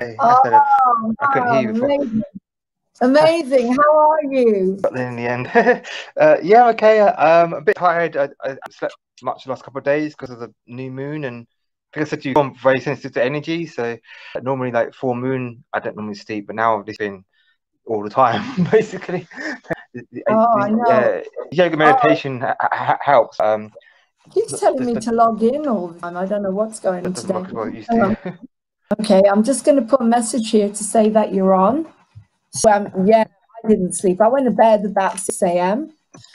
Hey, that's better. Oh, I couldn't hear you before. amazing. Amazing. How are you? But then in the end, yeah, okay. A bit tired. I slept much the last couple of days because of the new moon, and I think I said to you, I'm very sensitive to energy. So normally, like full moon, I don't normally sleep, but now it's been all the time, basically. Oh, I know. Yoga Oh, meditation helps. it keeps telling me to log in all the time. I don't know what's going on That doesn't today. work as well as it used Hang on. to. Okay, I'm just going to put a message here to say that you're on. So, yeah, I didn't sleep. I went to bed about 6 a.m.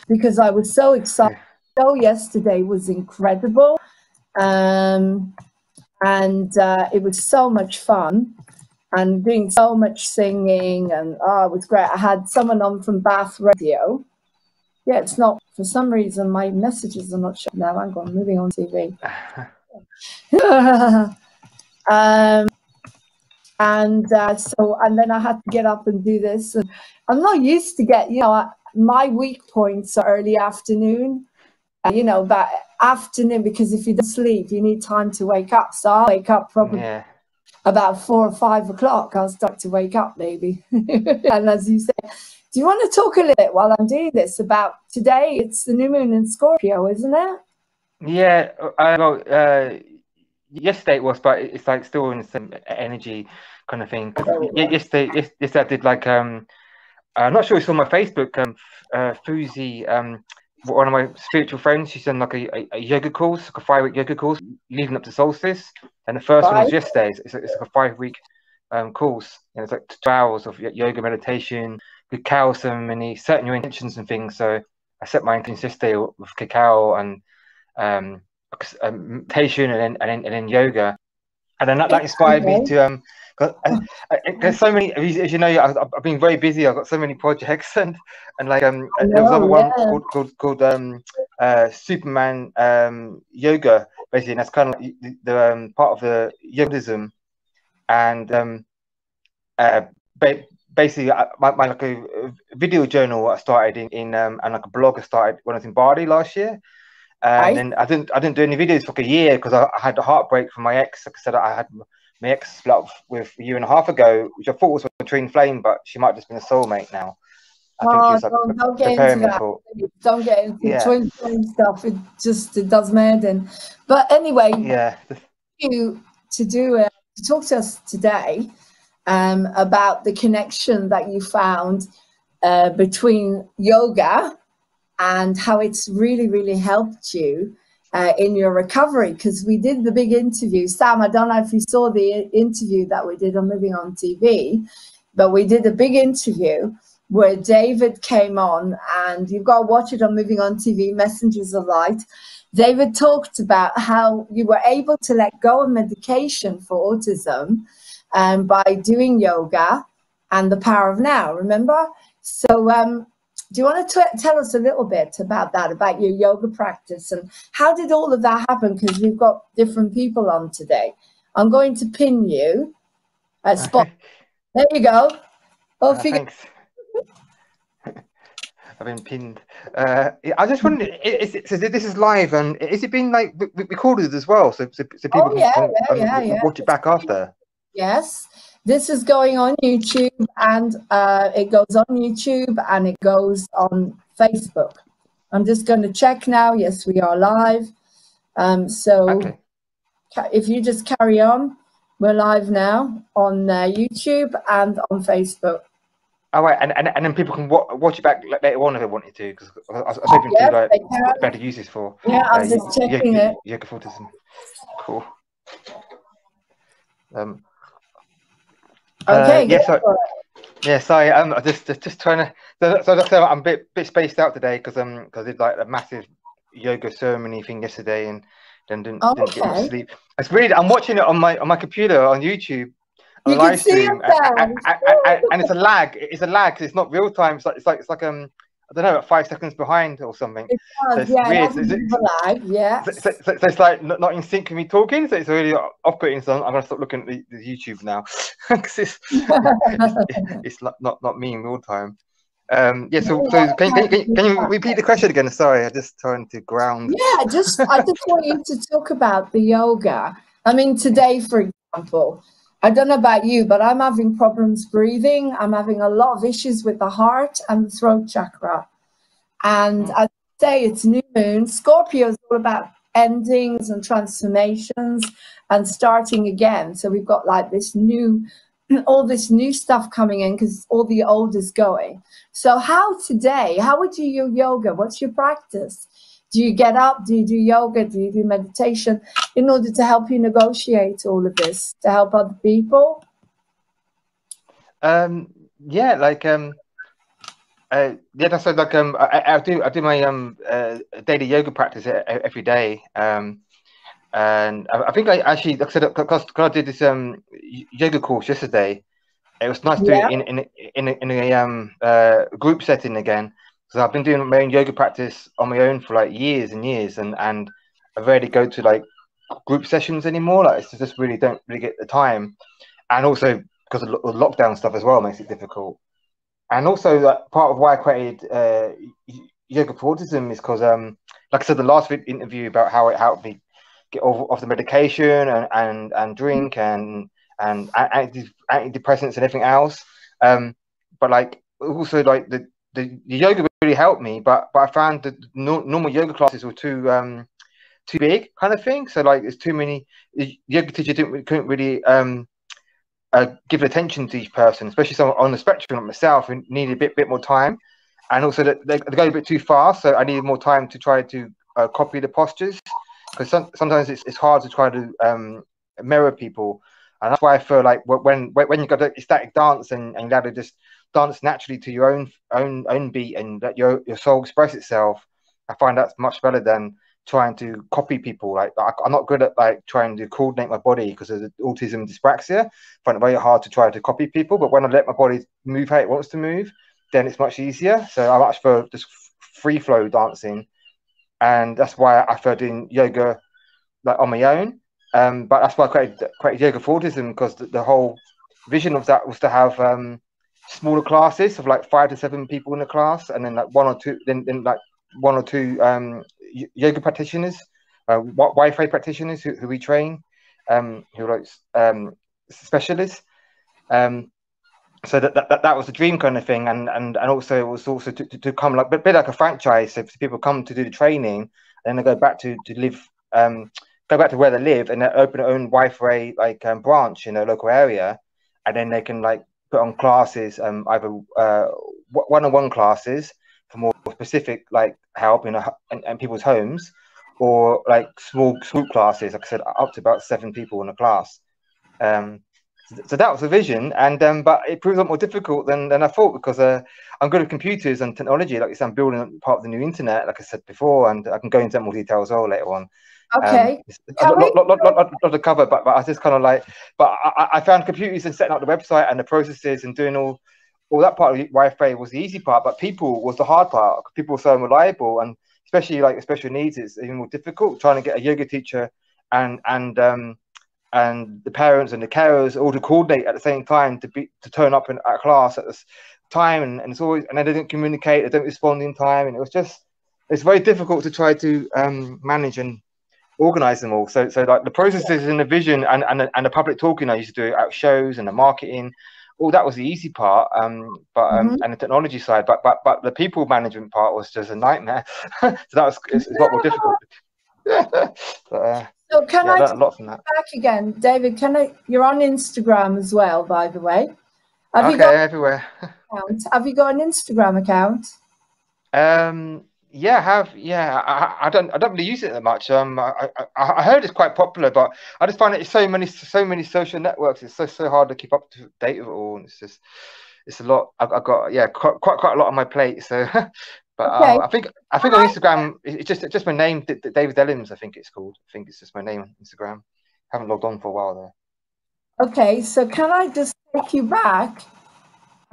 because I was so excited. Yeah. The show yesterday was incredible. And it was so much fun and doing so much singing. And it was great. I had someone on from Bath Radio. Yeah, it's not, for some reason, my messages are not showing now. Hang on, moving on TV. And then I had to get up and do this. And I'm not used to my weak points are early afternoon, but afternoon, because if you don't sleep, you need time to wake up. So I'll wake up probably about 4 or 5 o'clock. I'll start to wake up maybe. And as you say, do you want to talk a little bit while I'm doing this about today? It's the new moon in Scorpio, isn't it? Yeah, yesterday it was, but it's like still in the same energy kind of thing. Because yesterday I did like I'm not sure it's on my Facebook. Fuzi, one of my spiritual friends, she's done like a yoga course, like a 5-week yoga course leading up to solstice, and the first one was yesterday. It's like a 5-week course, and it's like 2 hours of yoga meditation, cacao ceremony, setting your intentions and things. So I set my intentions yesterday with cacao and meditation and then yoga, and then that inspired me to there's so many, as you know, I've been very busy. I've got so many projects and like there was another one called Superman yoga, basically, and that's kind of like the part of the yogism, and basically my like a video journal I started in and like a blog I started when I was in Bali last year. And then I didn't do any videos for like a year because I had a heartbreak from my ex. Like I said, I had my ex split up with a year and a half ago, which I thought was a twin flame, but she might have just been a soulmate now. I think she was like don't get into that. Don't get into twin flame stuff. It does mad. But anyway, to talk to us today about the connection that you found between yoga and how it's really, really helped you in your recovery. Because we did the big interview. Sam, I don't know if you saw the interview that we did on Moving On TV, but we did a big interview where David came on, and you've got to watch it on Moving On TV, Messengers of Light. David talked about how you were able to let go of medication for autism by doing yoga and the power of now, remember? So do you want to tell us a little bit about that, about your yoga practice, and how did all of that happen? Because we've got different people on today. I'm going to pin you at spot. There you go. Thanks. I've been pinned. I just wondered, so this is live, and is it being like recorded as well, so people can watch it back after? Yes. This is going on YouTube, and it goes on YouTube and it goes on Facebook. I'm just going to check now. Yes, we are live. If you just carry on, we're live now on YouTube and on Facebook. Oh, right, and then people can watch it back later on if they wanted to, because I was hoping to like what better use this for. Yeah, I'm just checking it. Yoga for autism. Cool. Sorry. I'm just trying to. So I'm a bit spaced out today because I did like a massive yoga ceremony thing yesterday and then didn't get much sleep. It's weird. I'm watching it on my computer on YouTube on a live stream, and it's a lag. It's a lag because it's not real time. It's like I don't know, 5 seconds behind or something. It does, so it's weird. Lag, yeah. So it's like not in sync with me talking, so it's really off-putting. So I'm gonna stop looking at the YouTube now because it's not me in real time. So can you repeat the question again? Sorry, I just trying to ground. Yeah, I just want you to talk about the yoga. I mean, today, for example, I don't know about you, but I'm having problems breathing. I'm having a lot of issues with the heart and the throat chakra. And I say it's new moon. Scorpio is all about endings and transformations and starting again. So we've got like this new, all this new stuff coming in because all the old is going. So how would you do your yoga? What's your practice? Do you get up? Do you do yoga? Do you do meditation in order to help you negotiate all of this, to help other people? Yeah, like yeah, that's like I do my daily yoga practice every day. And I think I actually, like I said, because I did this yoga course yesterday. It was nice to do it in a group setting again. So I've been doing my own yoga practice on my own for like years and years, and I rarely go to like group sessions anymore. Like it's just really don't really get the time, and also because of the lockdown stuff as well makes it difficult. And also like part of why I created yoga for autism is because like I said, the last interview about how it helped me get off the medication and drink and antidepressants and everything else. But like also like the yoga really helped me, but I found that normal yoga classes were too big kind of thing. So like there's too many. The yoga teacher couldn't really give attention to each person, especially someone on the spectrum like myself who needed a bit more time. And also that they go a bit too fast, so I needed more time to try to copy the postures, because sometimes it's hard to try to mirror people. And that's why I feel like when you've got a static dance and you have to just dance naturally to your own beat and let your soul express itself, I find that's much better than trying to copy people. Like I'm not good at like trying to coordinate my body because of autism dyspraxia. I find it very hard to try to copy people, but when I let my body move how it wants to move, then it's much easier. So I much for just free flow dancing, and that's why I started doing yoga like on my own. But that's why I created yoga for autism, because the whole vision of that was to have smaller classes of like 5 to 7 people in the class, and then like one or two yoga practitioners, Wi-Fi practitioners who we train, who are like specialists. So that was the dream kind of thing, and also it was also to come like a bit like a franchise. So people come to do the training, and then they go back to live, go back to where they live, and they open their own Wi-Fi like branch in their local area, and then they can like put on classes, either one-on-one classes for more specific like help in people's homes, or like small group classes, like I said, up to about 7 people in a class. So that was the vision, and but it proved a lot more difficult than I thought, because I'm good at computers and technology. Like I said, I'm building part of the new internet, like I said before, and I can go into more detail as well later on. Okay. A lot to cover, but I just kind of like, but I found computers and setting up the website and the processes and doing all that part of Wi-Fi was the easy part, but people was the hard part. People were so unreliable, and especially like special needs, it's even more difficult trying to get a yoga teacher and the parents and the carers all to coordinate at the same time to turn up at a class at this time, and it's always, and they don't communicate, they don't respond in time, and it's very difficult to try to manage and organize them all. So like the processes and the vision and the public talking I used to do at shows and the marketing, all that was the easy part, and the technology side, but the people management part was just a nightmare. So it's a lot more difficult. But, so can I learn a lot from that. Back again, David? You're on Instagram as well, by the way. Have you got everywhere? Have you got an Instagram account? Yeah, I have. Yeah, I don't really use it that much. I heard it's quite popular, but I just find it so many social networks. It's so hard to keep up to date with it all. And it's a lot. I've got quite a lot on my plate. So, but okay. I think on Instagram it's just my name, David Ellims. I think it's called. I think it's just my name on Instagram. I haven't logged on for a while though. Okay, so can I just take you back?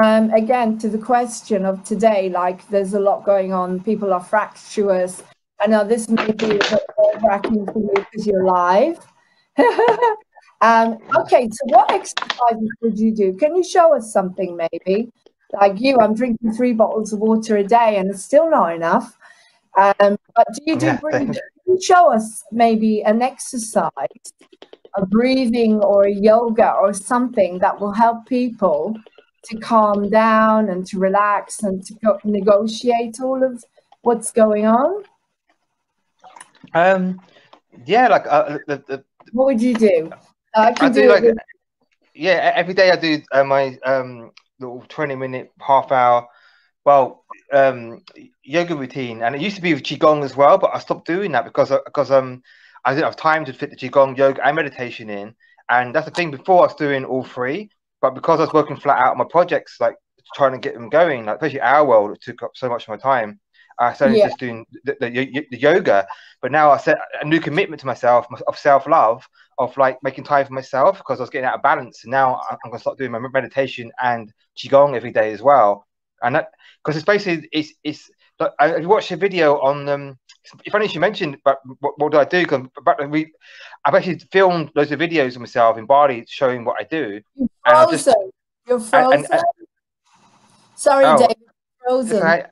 Again, to the question of today, like there's a lot going on, people are fractious. I know this may be a bit nerve-wracking for you because you're live. Okay, so what exercises would you do? Can you show us something maybe? Like you, I'm drinking 3 bottles of water a day and it's still not enough. But do you do breathing? Can you show us maybe an exercise a breathing or a yoga or something that will help people to calm down and to relax and to negotiate all of what's going on? Yeah, like what would you do? I can do do like it. yeah, every day I do my little 20-minute, half hour, well, yoga routine, and it used to be with qigong as well, but I stopped doing that because I didn't have time to fit the qigong, yoga, and meditation in. And that's the thing. Before I was doing all three, but because I was working flat out on my projects, like trying to get them going, like especially Our World, it took up so much of my time. I started just doing the yoga, but now I set a new commitment to myself of self-love, of like making time for myself, because I was getting out of balance. And now I'm going to start doing my meditation and qigong every day as well. And that, because it's basically it's like, I watched a video on it's funny you mentioned, but what do I do? I've actually filmed loads of videos of myself in Bali showing what I do. You're frozen. Sorry, oh, David, frozen.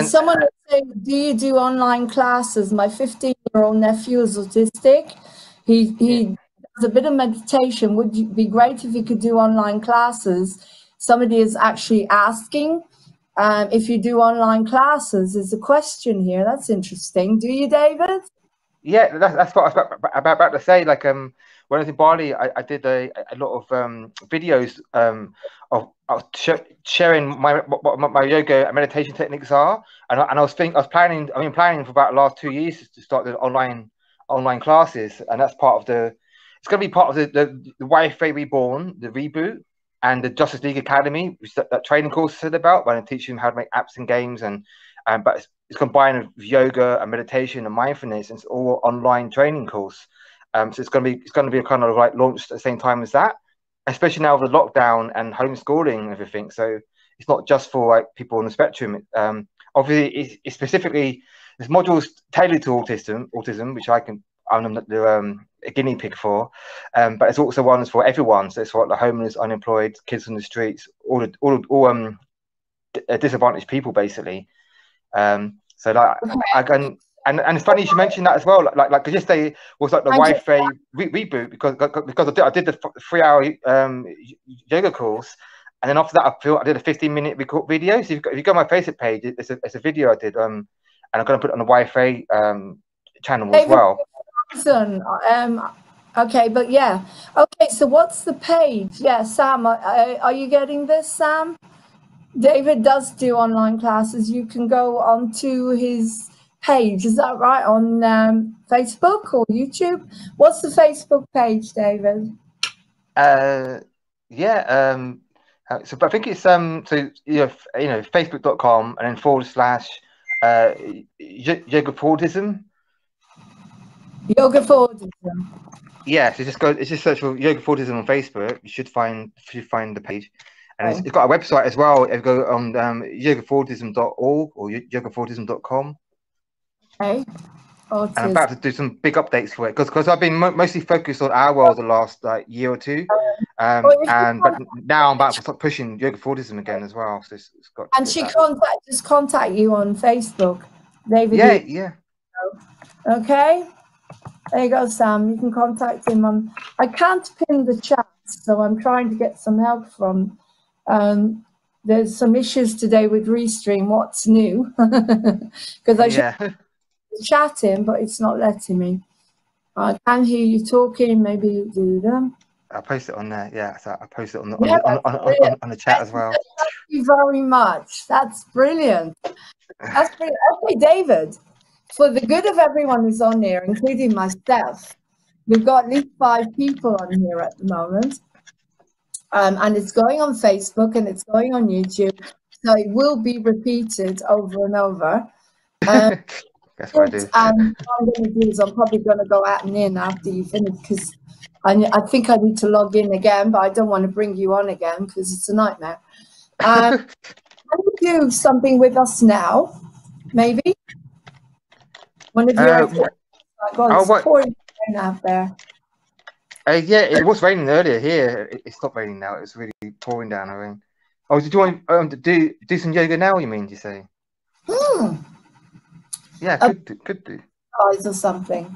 Someone was saying, do you do online classes? My 15-year-old nephew is autistic. He does a bit of meditation. Would it be great if you could do online classes? Somebody is actually asking if you do online classes. There's a question here. That's interesting. Do you, David? Yeah, that's what I was about to say. Like when I was in Bali, I did a lot of videos of sharing what my yoga and meditation techniques are, and I was planning. I've been planning for about the last 2 years to start the online classes, and that's part of it's going to be part of the YFA Reborn, the reboot, and the Justice League Academy, which that training course said about, when I teach them how to make apps and games, but it's combined with yoga and meditation and mindfulness. And it's all online training course. So it's going to be a kind of like launched at the same time as that, especially now with the lockdown and homeschooling and everything. So it's not just for like people on the spectrum. Obviously, it's specifically, there's modules tailored to autism, which I'm a guinea pig for, but it's also ones for everyone. So it's for the homeless, unemployed, kids on the streets, all disadvantaged people, basically. So like I can, and it's funny you should mention that as well. Like yesterday was like the YFA reboot because I did the 3-hour yoga course, and then after that I did a 15-minute video. So if you go on my Facebook page, it's a video I did, and I'm going to put it on the YFA channel as well. Okay, but yeah, okay. So what's the page? Yeah, Sam, are you getting this, Sam? David does do online classes. You can go onto his page. Is that right? On Facebook or YouTube? What's the Facebook page, David? Yeah. So I think it's so Facebook.com and then / yoga for autism. Yoga for autism. Yeah, so just search for yoga for autism on Facebook. You should find the page. And it's got a website as well. If you go on yogaforautism.org or yogaforautism.com. Okay. And I'm about to do some big updates for it because I've been mostly focused on Our World the last year or two, but now I'm about to start pushing Yoga for Autism again as well. So it's got. And she just contact you on Facebook, David. Yeah. Okay. There you go, Sam. You can contact him on. I can't pin the chat, so I'm trying to get some help from. There's some issues today with Restream. What's new? Because I should chat him, but it's not letting me. I can hear you talking. Maybe you do them. I'll post it on there. Yeah, so I'll post it on the chat as well. Thank you very much. That's brilliant. That's brilliant. Okay, David. For the good of everyone who's on here, including myself, we've got at least 5 people on here at the moment. And it's going on Facebook and it's going on YouTube. So it will be repeated over and over. That's what I do. What I'm going to do is I'm probably going to go out and in after you finish because I think I need to log in again, but I don't want to bring you on again because it's a nightmare. Can you do something with us now? Maybe? One of your it's pouring rain out there. Yeah, it was raining earlier here. It stopped raining now. It's really pouring down the rain. Oh, did you want to do some yoga now? You mean? Do you say? Yeah, could do. Or something.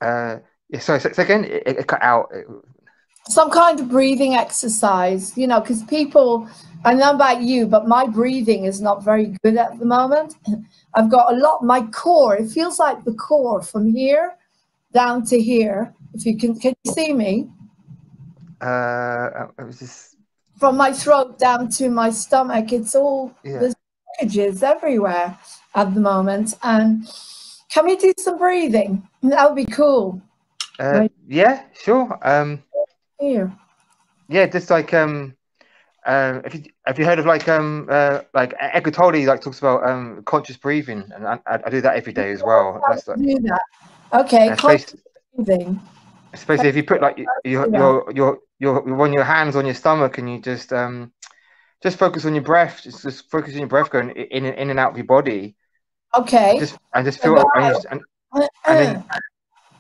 Yeah, sorry, so again, it cut out. Some kind of breathing exercise, you know, because people, I know about you, but my breathing is not very good at the moment. I've got a lot, my core, it feels like the core from here down to here. If you can you see me? It was just, From my throat down to my stomach, it's all, yeah. there's blockages everywhere at the moment. And can we do some breathing? That would be cool. Right Yeah, sure. here. Yeah, just like if you have you heard of like Eckhart Tolle like talks about conscious breathing, and I do that every day as well. That's like Do that. Okay, conscious especially breathing. especially if you put like Do that. your on your hands on your stomach, and you just focus on your breath. Just focus on your breath going in and out of your body, and Okay. just So feel and then go.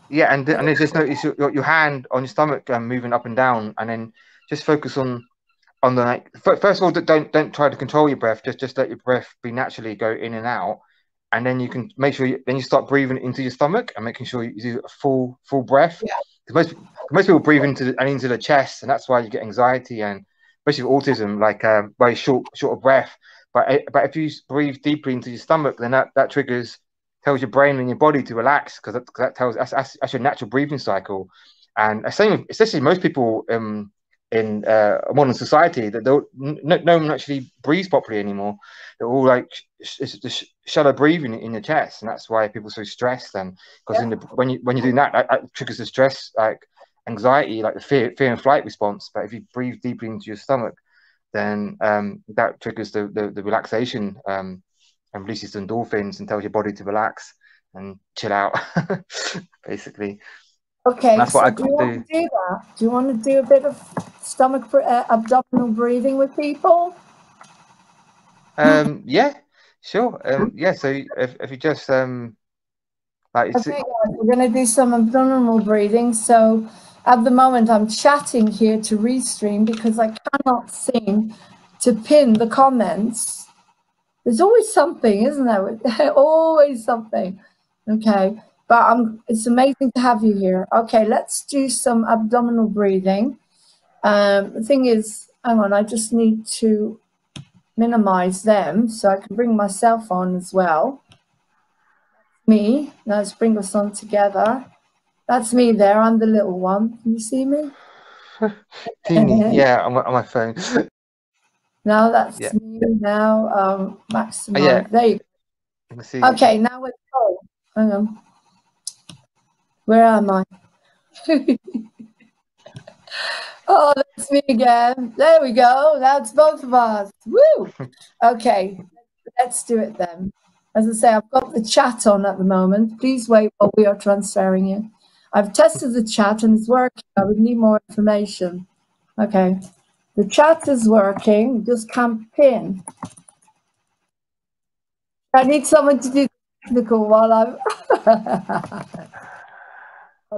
yeah, and then just notice your hand on your stomach moving up and down, and then just focus on the like. First of all, don't try to control your breath. Just let your breath be naturally go in and out, and then you can make sure then you start breathing into your stomach and making sure you do a full breath. Yeah. Because most people breathe into the chest, and that's why you get anxiety and especially with autism, like very short of breath. But if you breathe deeply into your stomach, then that triggers tells your brain and your body to relax because that tells that's your natural breathing cycle. And same, especially most people in modern society that no one actually breathes properly anymore. They're all like just shallow breathing in your chest, and that's why people are so stressed. And because when you're doing that triggers the stress, like anxiety, like the fear and flight response. But if you breathe deeply into your stomach, then that triggers the relaxation and releases endorphins and tells your body to relax and chill out, basically. And Okay, that's what so I do you want do. to do that? Do you want to do a bit of abdominal breathing with people? Yeah, sure. Yeah. So if you just like it's, Okay, guys, we're going to do some abdominal breathing. So at the moment, I'm chatting here to Restream because I cannot seem to pin the comments. There's always something, isn't there? Always something. Okay, but it's amazing to have you here. Okay, let's do some abdominal breathing. The thing is, hang on, I just need to minimize them so I can bring myself on as well. Me, now let's bring us on together. That's me there, I'm the little one. Can you see me? teeny. Yeah, on my phone. Now that's Yeah. me now, Oh, yeah. maximize. There you I can see go. you. Okay, now we're oh, hang on. Where am I? Oh, that's me again. There we go. That's both of us. Woo! Okay, let's do it then. As I say, I've got the chat on at the moment. Please wait while we are transferring it. I've tested the chat and it's working. I would need more information. Okay, the chat is working. Just can't pin. I need someone to do the technical while I'm.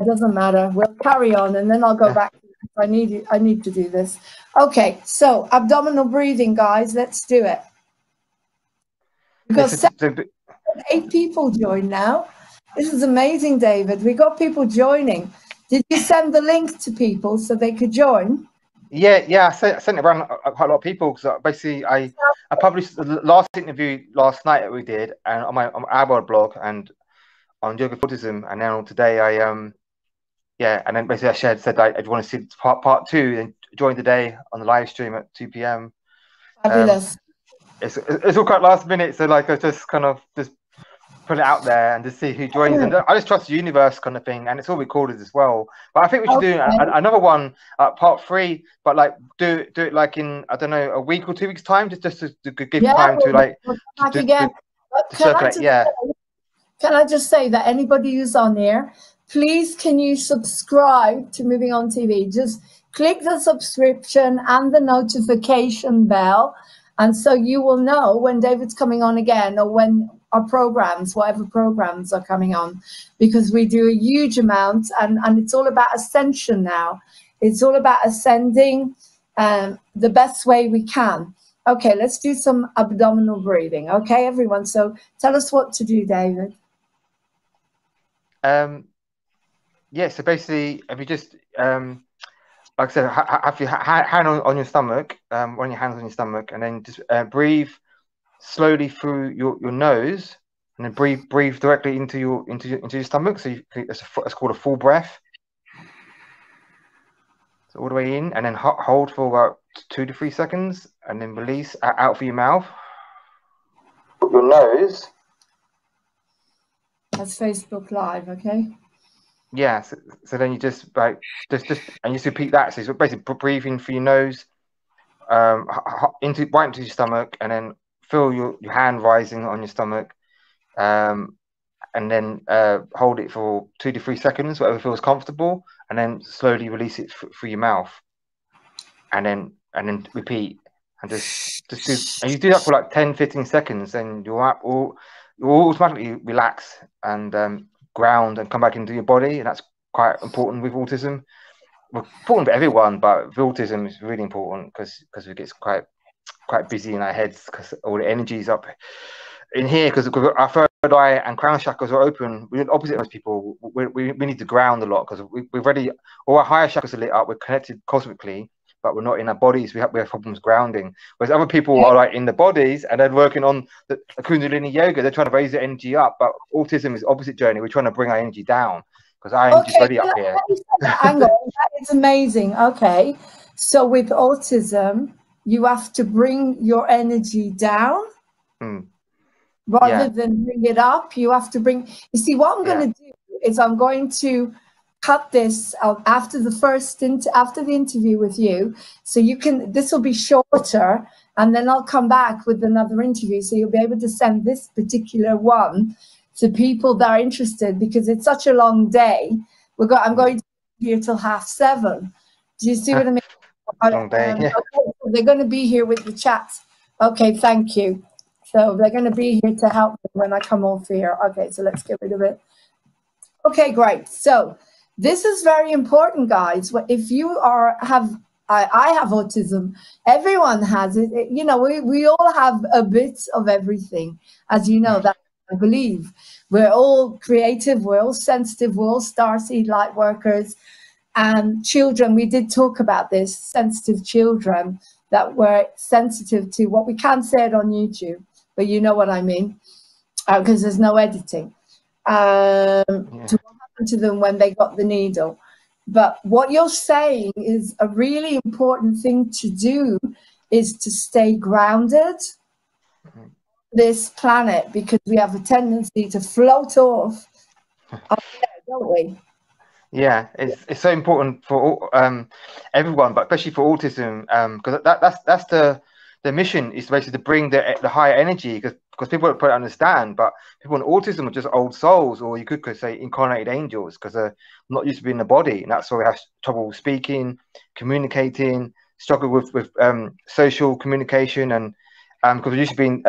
It doesn't matter. We'll carry on, and then I'll go back. I need to do this. Okay, so abdominal breathing, guys. Let's do it. Because 8 people join now. This is amazing, David. We got people joining. Did you send the link to people so they could join? Yeah. I sent it around quite a lot of people because basically I published the last interview last night that we did, and on our blog and on Yoga for Autism, and now today and then basically I said I want to see part 2 and join today on the live stream at 2 p.m. Fabulous. It's all quite last minute, so like I just kind of just put it out there and just see who joins. And I just trust the universe kind of thing, and it's all recorded as well. But I think we should do another one, part 3, but like do it like in, I don't know, a week or 2 weeks time, just to give time to like again. to circulate. Can I just say that anybody who's on here, please can you subscribe to Moving On TV? Just click the subscription and the notification bell, and so you will know when David's coming on again or when our programs, whatever programs are coming on, because we do a huge amount, and it's all about ascension now. It's all about ascending the best way we can. Okay, let's do some abdominal breathing. Okay, everyone. So tell us what to do, David. Yeah, so basically, if you just like I said, have your hand on your stomach, on your hands on your stomach, and then just breathe slowly through your nose, and then breathe directly into your stomach. So it's called a full breath. So all the way in, and then hold for about 2 to 3 seconds, and then release out through your mouth. Your nose. That's Facebook Live, okay? Yeah. So then you just and you just repeat that. So it's basically breathing through your nose, right into your stomach, and then feel your hand rising on your stomach, and then hold it for 2 to 3 seconds, whatever feels comfortable, and then slowly release it through your mouth, and then repeat, and just do, and you do that for like 10-15 seconds, and you'll automatically relax and ground and come back into your body, and that's quite important with autism. Well, important for everyone, but with autism is really important because it gets quite busy in our heads because all the energy is up in here, because our third eye and crown chakras are open. We're opposite most people. We need to ground a lot because we've already, all our higher chakras are lit up. We're connected cosmically, but we're not in our bodies. We have problems grounding. Whereas other people are like in the bodies and they're working on the Kundalini yoga. They're trying to raise the energy up. But autism is opposite journey. We're trying to bring our energy down because our energy is already up here. Hang on, that is amazing. Okay, so with autism, you have to bring your energy down. Rather than bring it up, you have to bring. You see, what I'm going to do is I'm going to cut this out after the interview with you, so you can. This will be shorter, and then I'll come back with another interview, so you'll be able to send this particular one to people that are interested, because it's such a long day. I'm going to be here till 7:30. Do you see what I mean? Long day. Okay, so they're going to be here with the chat. Okay, thank you. So they're going to be here to help me when I come off here. Okay, so let's get rid of it. Okay, great. So this is very important, guys. If you I have autism. Everyone has it. You know, we all have a bit of everything. As you know, that I believe. We're all creative. We're all sensitive. We're all starseed light workers. And children, we did talk about this, sensitive children that were sensitive to what we can't say it on YouTube. But you know what I mean, because there's no editing, to what happened to them when they got the needle. But what you're saying is a really important thing to do is to stay grounded this planet, because we have a tendency to float off up there, don't we? Yeah, it's so important for everyone, but especially for autism, because that's the mission, is basically to bring the higher energy, because people don't understand, but people with autism are just old souls, or you could say incarnated angels, because they're not used to being in the body, and that's why we have trouble speaking, communicating, struggle with social communication, and because we're used to being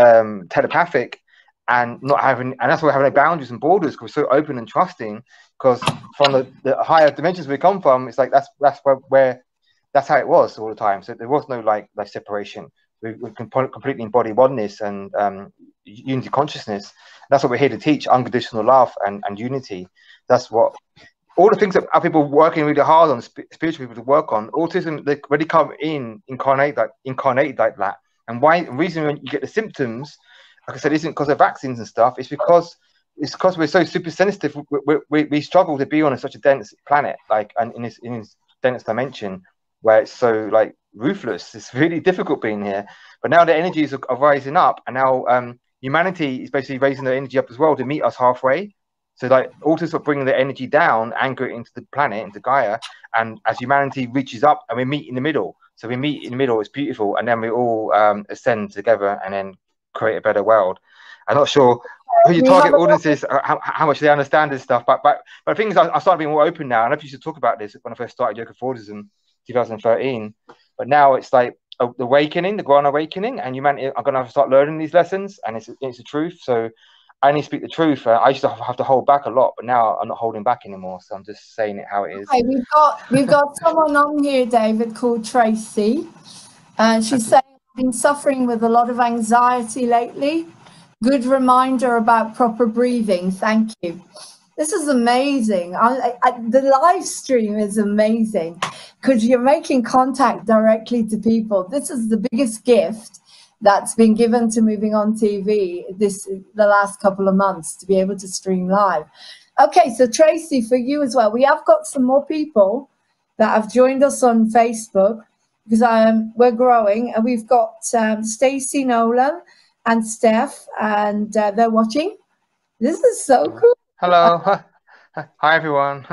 telepathic and not having, and that's why we have no boundaries and borders, because we're so open and trusting, because from the higher dimensions we come from, it's like that's where that's how it was all the time. So there was no like separation. We can completely embody oneness and unity consciousness. That's what we're here to teach: unconditional love and unity. That's what all the things that are people working really hard on, spiritual people to work on. Autism, they really come incarnated like that. And the reason when you get the symptoms, like I said, isn't because of vaccines and stuff. It's because we're so super sensitive. We struggle to be on such a dense planet, like, and in this dense dimension where it's so like ruthless. It's really difficult being here. But now the energies are rising up, and now humanity is basically raising their energy up as well to meet us halfway. So like autism are bringing their energy down, anchor it into the planet, into Gaia, and as humanity reaches up, and we meet in the middle. So we meet in the middle. It's beautiful, and then we all ascend together, and then create a better world. I'm not sure who your target audience is, how much they understand this stuff, but the thing is, I started being more open now. And I used to talk about this when I first started Yoga for Autism, 2013. But now it's like the awakening, the grand awakening, and humanity are going to have to start learning these lessons, and it's the truth. So I need to speak the truth. I used to have to hold back a lot, but now I'm not holding back anymore. So I'm just saying it how it is. Okay, we've got someone on here, David, called Tracy, and she's saying, I've been suffering with a lot of anxiety lately. Good reminder about proper breathing. Thank you. This is amazing. The live stream is amazing because you're making contact directly to people. This is the biggest gift that's been given to Moving On TV the last couple of months, to be able to stream live. Okay, so Tracy, for you as well, we have got some more people that have joined us on Facebook because we're growing, and we've got Stacey Nolan and Steph, and they're watching. This is so cool. Hello. Hi, everyone.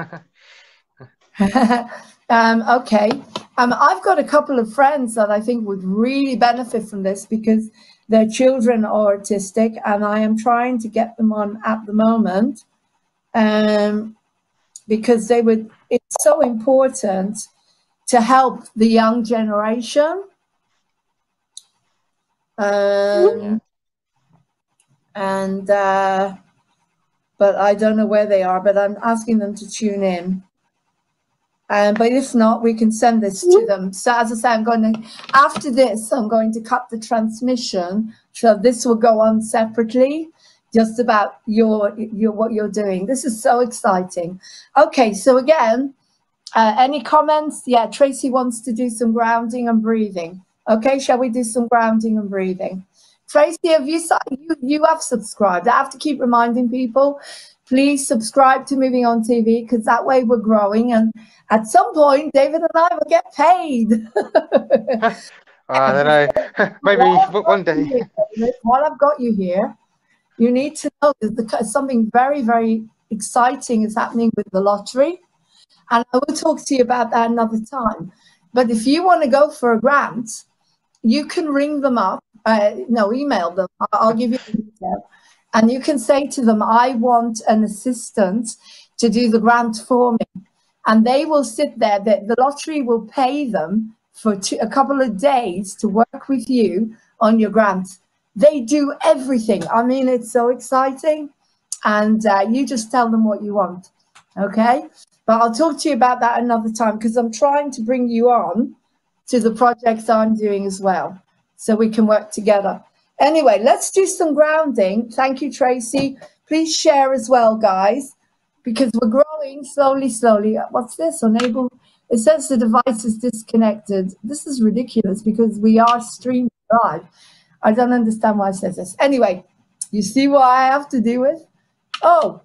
Okay. I've got a couple of friends that I think would really benefit from this because their children are autistic, and I am trying to get them on at the moment because it's so important to help the young generation. But I don't know where they are, but I'm asking them to tune in. But if not, we can send this to them. So as I say, after this, I'm going to cut the transmission. So this will go on separately, just about what you're doing. This is so exciting. Okay, so again, any comments? Yeah, Tracy wants to do some grounding and breathing. Okay, shall we do some grounding and breathing? Tracy, you have subscribed. I have to keep reminding people, please subscribe to Moving On TV, because that way we're growing, and at some point David and I will get paid. I don't know. Maybe one day. While I've got you here, you need to know that something very, very exciting is happening with the lottery, and I will talk to you about that another time. But if you want to go for a grant, you can ring them up. Email them. I'll give you the detail. And you can say to them, I want an assistant to do the grant for me. And they will sit there. The lottery will pay them for a couple of days to work with you on your grant. They do everything. I mean, it's so exciting. And you just tell them what you want. Okay? But I'll talk to you about that another time, because I'm trying to bring you on to the projects I'm doing as well, so we can work together. Anyway, let's do some grounding. Thank you, Tracy. Please share as well, guys, because we're growing slowly, slowly. What's this? Unable. It says the device is disconnected. This is ridiculous because we are streaming live. I don't understand why it says this. Anyway, you see what I have to deal with? Oh,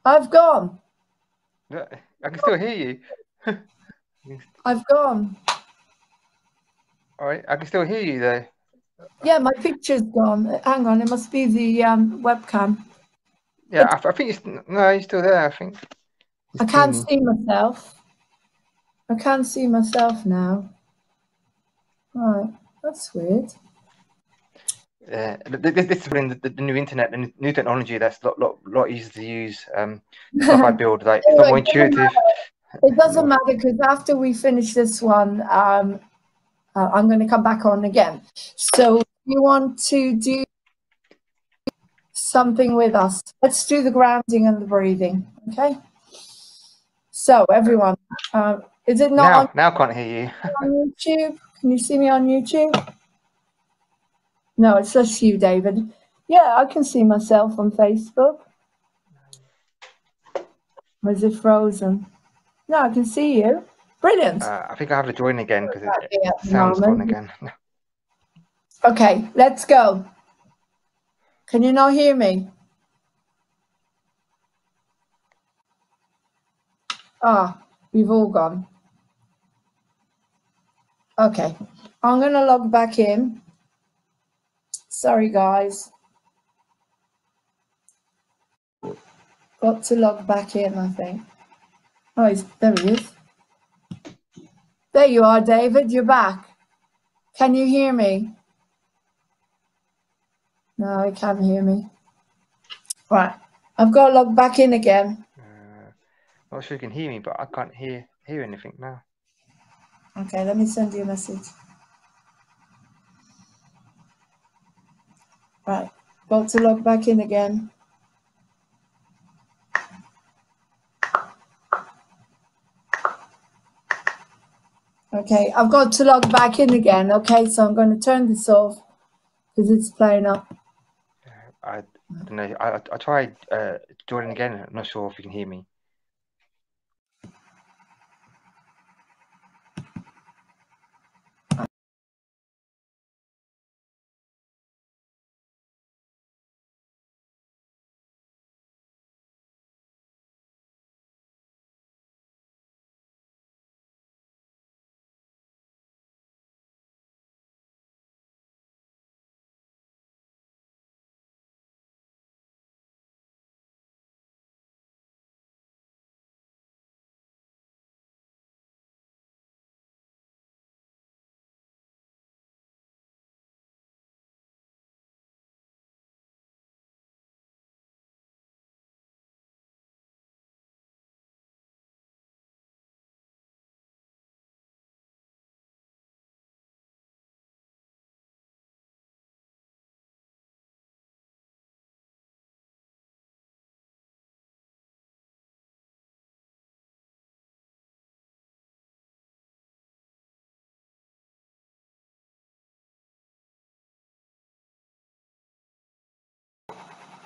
I've gone. I can still hear you. I've gone. All right, I can still hear you though. Yeah, my picture's gone. Hang on, it must be the webcam. Yeah, I think you're still there. I think. I can't see myself. I can't see myself now. Right, that's weird. This is when the new internet, the new technology that's a lot easier to use. Stuff I build, like it's not more intuitive. It doesn't matter, because after we finish this one, I'm going to come back on again. So you want to do something with us? Let's do the grounding and the breathing. Okay. So everyone, is it not now? Can't hear you on YouTube? Can you see me on YouTube? No, it's just you, David. Yeah, I can see myself on Facebook. Or is it frozen? No, I can see you. Brilliant. I think I have to join again because it sounds gone again. Okay, let's go. Can you not hear me? We've all gone. Okay, I'm going to log back in. Sorry, guys. Got to log back in, I think. Oh, there he is. There you are, David. You're back. Can you hear me? No, he can't hear me. Right. I've got to log back in again. Not sure you can hear me, but I can't hear anything now. Okay, let me send you a message. Right. Got to log back in again. Okay, I've got to log back in again. Okay, so I'm going to turn this off because it's playing up. I don't know. I tried joining again. I'm not sure if you can hear me.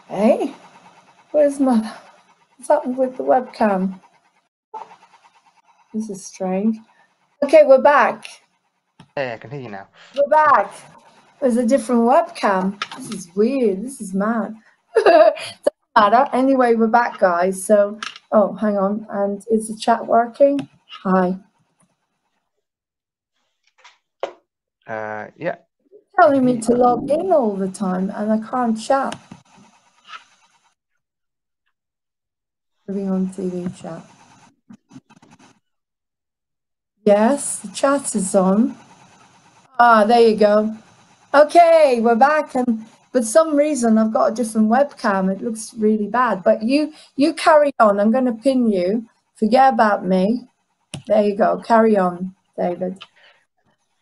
Hey, what's happened with the webcam? This is strange. Okay, we're back. Yeah, I can hear you now. We're back. There's a different webcam. This is weird. This is mad. Doesn't matter. Anyway, we're back, guys. So, oh, hang on. And is the chat working? Hi. Yeah. Telling me to log in all the time, and I can't chat. Living on TV chat. Yes, the chat is on. Ah, there you go. Okay, we're back, and for some reason I've got a different webcam. It looks really bad, but you carry on. I'm going to pin you. Forget about me. There you go. Carry on, David.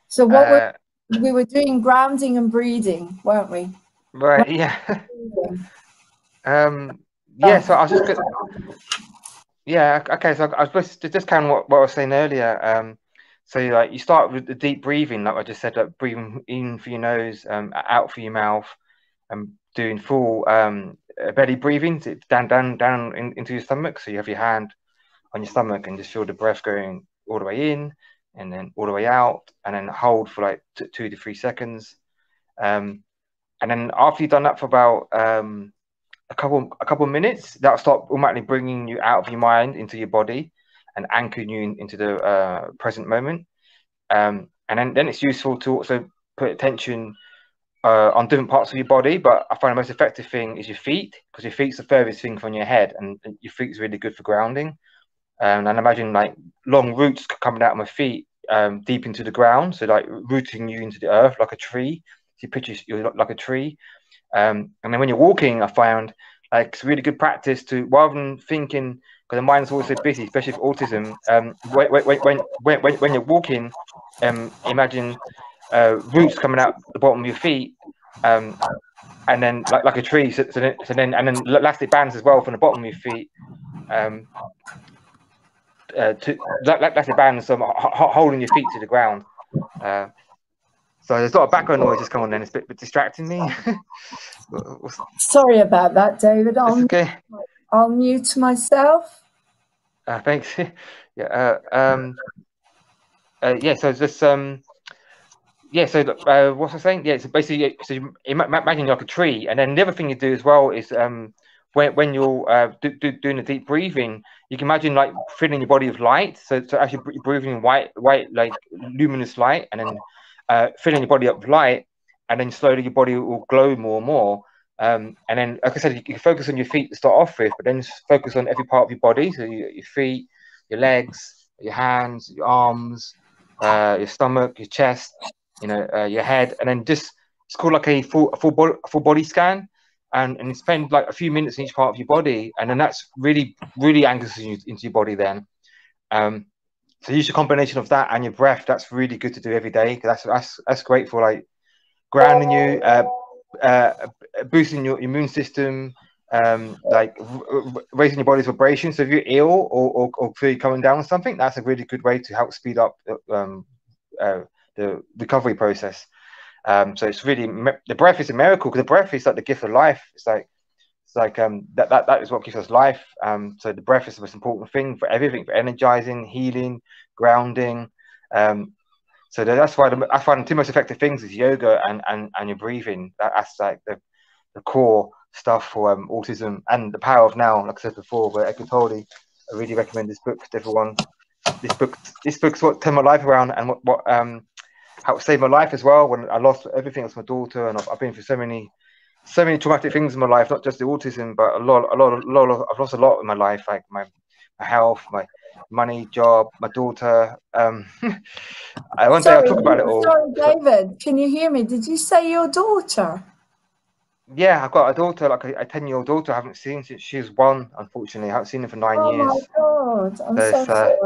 So what we were doing grounding and breathing, weren't we? Right. Yeah. Yeah. So I was just. Yeah. Okay. So I was just kind of what I was saying earlier. So like you start with the deep breathing, like I just said, like breathing in through your nose, out through your mouth, and doing full belly breathing down into your stomach. So you have your hand on your stomach and just feel the breath going all the way in and then all the way out, and then hold for like 2 to 3 seconds. And then after you've done that for about a couple of minutes, that'll start automatically bringing you out of your mind into your body and anchoring you into the present moment. And then it's useful to also put attention on different parts of your body. But I find the most effective thing is your feet, because your feet's the furthest thing from your head, and your feet's really good for grounding. And imagine like long roots coming out of my feet deep into the ground, so like rooting you into the earth like a tree. So you picture you're like a tree. And then when you're walking, I found like it's really good practice to, rather than thinking, because the mind's always so busy, especially for autism. When you're walking, imagine roots coming out the bottom of your feet, and then like a tree. So then elastic bands as well from the bottom of your feet. To elastic bands holding your feet to the ground. So there's a lot of background noise just come on then. It's a bit distracting me. Sorry about that, David. I'll mute myself. Thanks. Yeah. Yeah. So just yeah. So what's I saying? Yeah. So basically, so you imagine like a tree, and then the other thing you do as well is when you're doing the deep breathing, you can imagine like filling your body with light. So actually breathing in white like luminous light, and then filling your body up with light, and then slowly your body will glow more and more. And then, like I said, you can focus on your feet to start off with, but then focus on every part of your body. So your feet, your legs, your hands, your arms, your stomach, your chest, your head, and then just it's called like a full body scan, and spend like a few minutes in each part of your body, and then that's really anchors you into your body then. So use a combination of that and your breath. That's really good to do every day, because that's great for like grounding you, boosting your immune system, like raising your body's vibration. So if you're ill or feel you're coming down with something, that's a really good way to help speed up the recovery process. So it's really, the breath is a miracle, because the breath is like the gift of life. It's like It's like that is what gives us life. So the breath is the most important thing for everything, for energizing, healing, grounding. So that's why I find the two most effective things is yoga and your breathing. That's like the core stuff for autism. And The Power of Now, like I said before, by Eckhart Tolle. I really recommend this book to everyone. This book's what turned my life around, and what how it saved my life as well when I lost everything. It was my daughter, and I've been through so many traumatic things in my life, not just the autism, but I've lost a lot in my life, like my health, my money, job, my daughter. One day I'll talk about it all. Sorry, David, can you hear me? Did you say your daughter? Yeah, I've got a daughter, like a 10-year-old daughter. I haven't seen since she was 1, unfortunately. I haven't seen her for 9 years. Oh my God, I'm so sorry.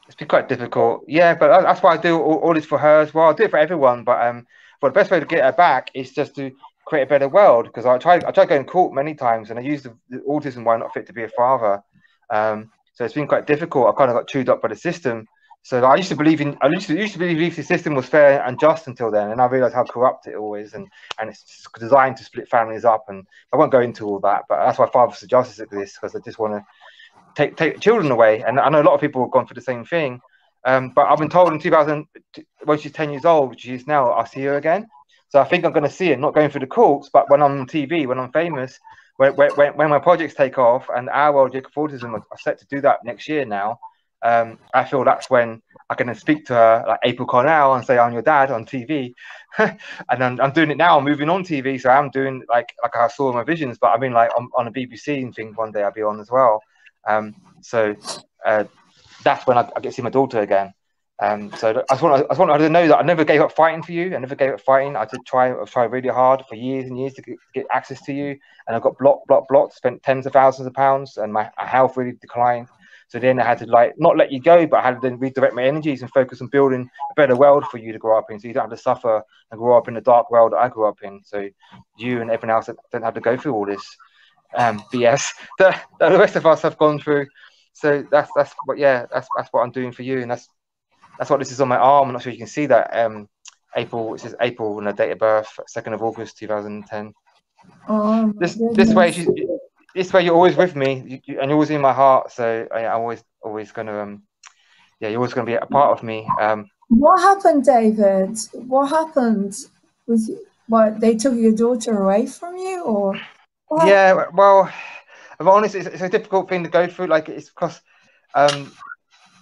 It's been quite difficult. Yeah, but that's why I do all this for her as well. I do it for everyone, but the best way to get her back is just to create a better world. Because I tried going to court many times, and I used the autism why not fit to be a father. So it's been quite difficult. I kind of got chewed up by the system. So I used to believe the system was fair and just until then, and I realized how corrupt it all is, and it's designed to split families up. And I won't go into all that, but that's why Fathers for Justice exists, because I just want to take children away. And I know a lot of people have gone through the same thing. But I've been told in 2000, when she's 10 years old, which she is now, I'll see her again. So I think I'm going to see her, not going through the courts, but when I'm on TV, when I'm famous, when my projects take off, and Our World Jacob Autism are set to do that next year now. I feel that's when I can speak to her like April Cornell and say, I'm your dad on TV. And I'm doing it now. I'm moving on TV. So I'm doing like I saw in my visions, but I've been like on a BBC and things one day I'll be on as well. So that's when I get to see my daughter again. So I just want her to know that I never gave up fighting for you. I never gave up fighting. I did try really hard for years and years to get access to you. And I got blocked, spent tens of thousands of pounds, and my health really declined. So then I had to like not let you go, but I had to then redirect my energies and focus on building a better world for you to grow up in, so you don't have to suffer and grow up in the dark world that I grew up in. So you and everyone else don't have to go through all this BS that the rest of us have gone through. So that's what I'm doing for you, and that's what this is on my arm. I'm not sure you can see that. April, it says April and the date of birth, 2nd of August 2010. Oh, this way you're always with me, and you're always in my heart. So I'm always gonna you're always gonna be a part of me. What happened, David? What happened? What, they took your daughter away from you, or what? Yeah, well, I'm honest, it's a difficult thing to go through. Like it's because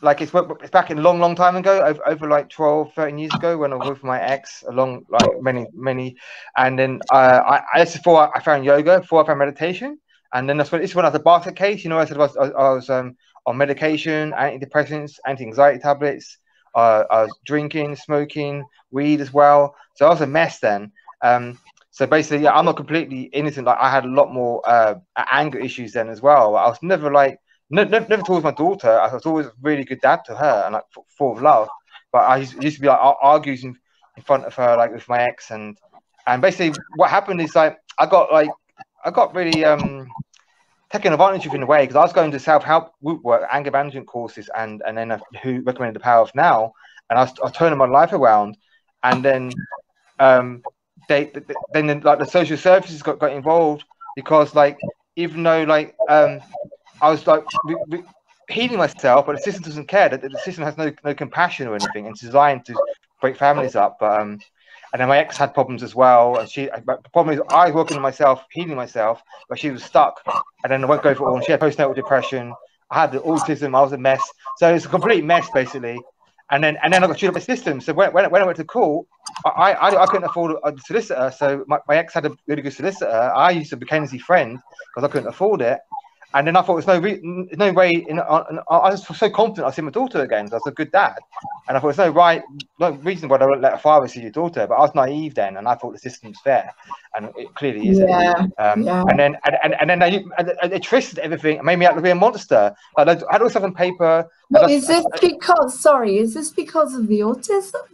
like it's back in a long time ago, over like 12-13 years ago, when I was with my ex, along like many, and then this is before I found yoga, before I found meditation. And then this is when I had a basket case. You know, I said I was on medication, antidepressants, anti-anxiety tablets. I was drinking, smoking, weed as well. So I was a mess then. So basically, yeah, I'm not completely innocent. Like I had a lot more anger issues then as well. I was never like never towards my daughter. I was always a really good dad to her and like full of love. But I used to be like argues in front of her, like with my ex, and basically what happened is like I got really taken advantage of in a way, because I was going to self-help group work, anger management courses, and then who recommended The Power of Now, and I was turning my life around, and then then like the social services got involved, because like even though like I was like healing myself, but the system doesn't care. That the system has no compassion or anything, and it's designed to break families up. But and then my ex had problems as well, and the problem is I was working on myself, healing myself, but she was stuck. And then I won't go for it all. And she had postnatal depression. I had the autism. I was a mess. So it's a complete mess basically. And then I got chewed up by the system. So when I went to court, I couldn't afford a solicitor. So my ex had a really good solicitor. I used to be Mackenzie friend because I couldn't afford it. And then I thought there's no way. I was so confident I'd see my daughter again. So I was a good dad, and I thought there's no reason why I don't let a father see your daughter. But I was naive then, and I thought the system's fair, and it clearly isn't. Yeah. And then they twisted everything and made me out to be a monster. I had all stuff on paper. But is this because of the autism?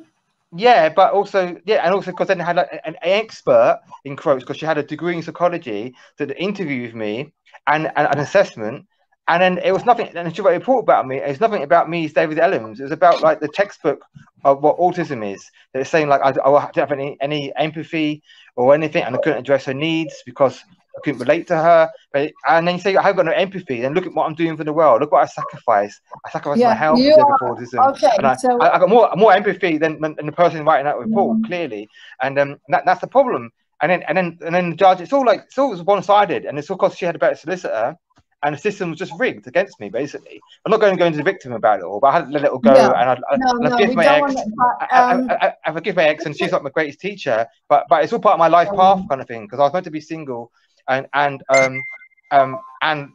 Yeah, but also because then I had like, an expert in quotes, because she had a degree in psychology, did an interview with me. And an assessment, and then it was nothing. And she wrote a report about me. It's nothing about me, it's David Ellams. It was about like the textbook of what autism is. They're saying like I don't have any empathy or anything, and I couldn't address her needs because I couldn't relate to her. And then you say I haven't got no empathy. Then look at what I'm doing for the world. Look what I sacrifice. I sacrifice my health for yoga for autism. Okay, and I got more empathy than the person writing that report, clearly. And that's the problem. And then the judge, it's all one-sided, and it's all because she had a better solicitor. And the system was just rigged against me, basically. I'm not going to go into the victim about it all, but I had to let it all go. And I forgive my ex. I forgive my ex, and she's not my greatest teacher. But it's all part of my life path, kind of thing. Because I was meant to be single, and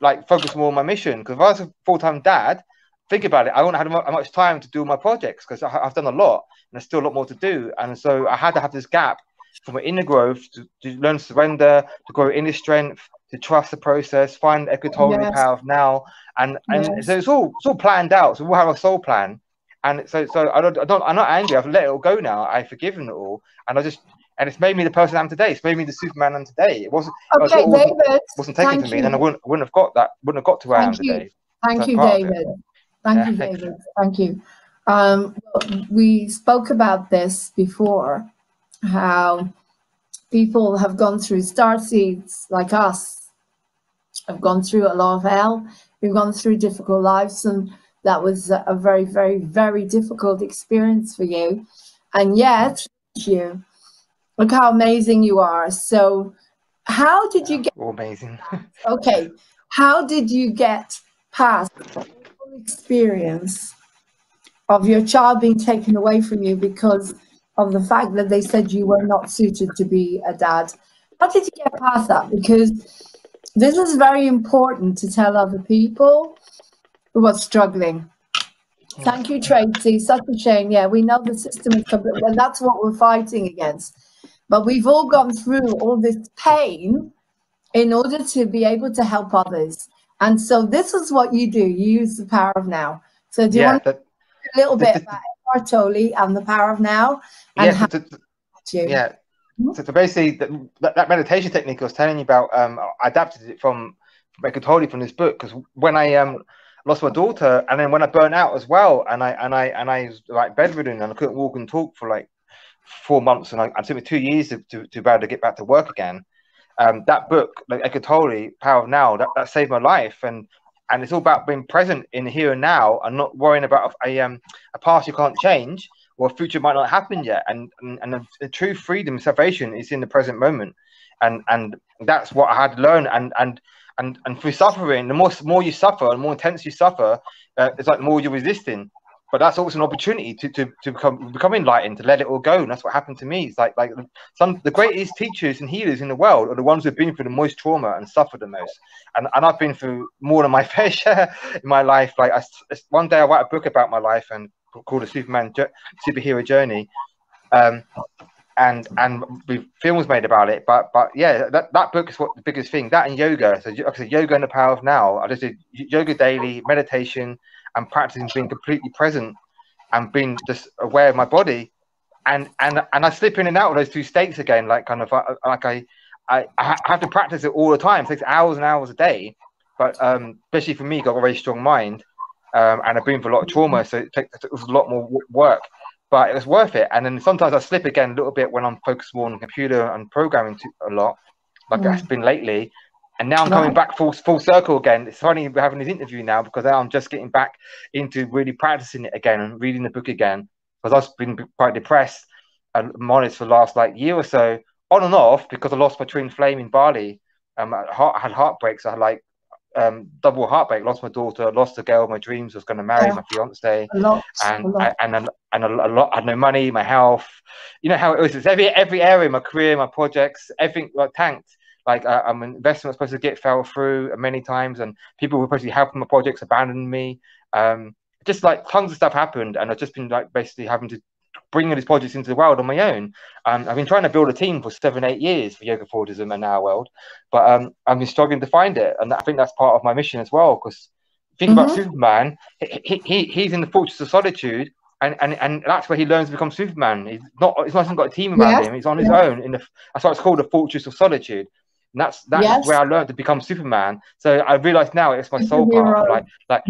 like focus more on my mission. Because if I was a full-time dad, think about it, I wouldn't have much time to do my projects because I've done a lot, and there's still a lot more to do. And so I had to have this gap for my inner growth to learn to surrender, to grow inner strength, to trust the process, find Eckhart Tolle, the power of now, and so it's all planned out. So we'll have a soul plan, and so I'm not angry. I've let it all go now. I've forgiven it all, and it's made me the person I am today. It's made me the Superman I am today. It wasn't wasn't taken from me, then I wouldn't have got to where I am today. Thank you, David. Thank you, David. Thank you. We spoke about this before, how people have gone through starseeds like us. I've gone through a lot of hell. We've gone through difficult lives, and that was a very, very, very difficult experience for you. And yet, you look how amazing you are. So, how did you get? Amazing. Okay, how did you get past the whole experience of your child being taken away from you because of the fact that they said you were not suited to be a dad? How did you get past that? Because this is very important to tell other people who are struggling. Thank you, Tracy. Such a shame. Yeah, we know the system is complete, and that's what we're fighting against. But we've all gone through all this pain in order to be able to help others. And so this is what you do. You use the power of now. So do you want to talk a little bit about Eckhart Tolle and the power of now? And So basically, that meditation technique I was telling you about, I adapted it from Eckhart Tolle from this book, because when I lost my daughter, and then when I burnt out as well, and I was like bedridden and I couldn't walk and talk for like 4 months, and it took me 2 years to be able to get back to work again. That book, like Eckhart Tolle, Power of Now, that saved my life, and it's all about being present in the here and now, and not worrying about a past you can't change, or a future might not happen yet. And the true freedom, salvation is in the present moment, and that's what I had to learn. And through suffering, the more you suffer, the more intense you suffer, it's like the more you're resisting. But that's also an opportunity to become enlightened, to let it all go. And that's what happened to me. It's like the greatest teachers and healers in the world are the ones who've been through the most trauma and suffered the most. And I've been through more than my fair share in my life. Like one day I write a book about my life and called The Superhero Journey. And films made about it, but yeah, that book is what the biggest thing. That and yoga. So like I said, yoga and the power of now. I just did yoga daily, meditation, and practicing being completely present and being just aware of my body. And I slip in and out of those two states again, like kind of like I have to practice it all the time. It takes hours and hours a day, but especially for me, I've got a very strong mind, and I've been through a lot of trauma, so it was a lot more work. But it was worth it. And then sometimes I slip again a little bit when I'm focused more on the computer and programming a lot, like it's been lately. And now I'm coming back full circle again. It's funny we're having this interview now, because now I'm just getting back into really practicing it again and reading the book again. Because I've been quite depressed and honest for the last year or so, on and off, because I lost my twin flame in Bali. I had heartbreaks. I had double heartbreak. Lost my daughter, lost the girl of my dreams, was going to marry, my fiance, and a lot. I had no money, my health. You know how it was. It's every area, my career, my projects, everything tanked. An investment I was supposed to get fell through many times, and people who were supposed to be helping my projects abandoned me. Just tons of stuff happened, and I've just been basically having to bring all these projects into the world on my own. I've been trying to build a team for 7-8 years for Yoga for Autism and Our World, but I've been struggling to find it, and I think that's part of my mission as well. Because think about Superman, he's in the Fortress of Solitude, and that's where he learns to become Superman. He's not got a team around him. He's on his own. That's why it's called the Fortress of Solitude. And that's where I learned to become Superman. So I realize now it's my soul path.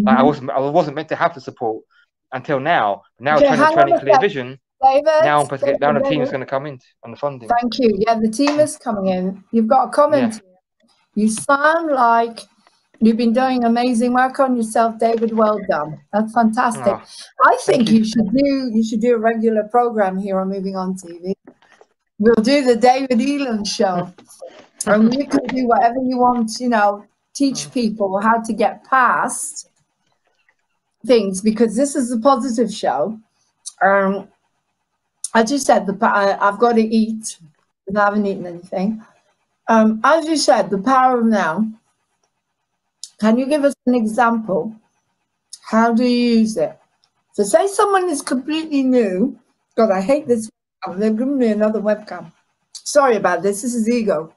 I wasn't meant to have the support until now. Now training clear vision. David, now the team is going to come in on the funding. Thank you. Yeah, the team is coming in. You've got a comment here. You sound like you've been doing amazing work on yourself, David. Well done. That's fantastic. Oh, I think you. you should do a regular program here on Moving On TV. We'll do the David Elam show. And you can do whatever you want, you know, teach people how to get past things, because this is a positive show. As you said, I've got to eat, and I haven't eaten anything. As you said, the power of now. Can you give us an example? How do you use it? So say someone is completely new. God, I hate this. They've given me another webcam. Sorry about this. This is ego.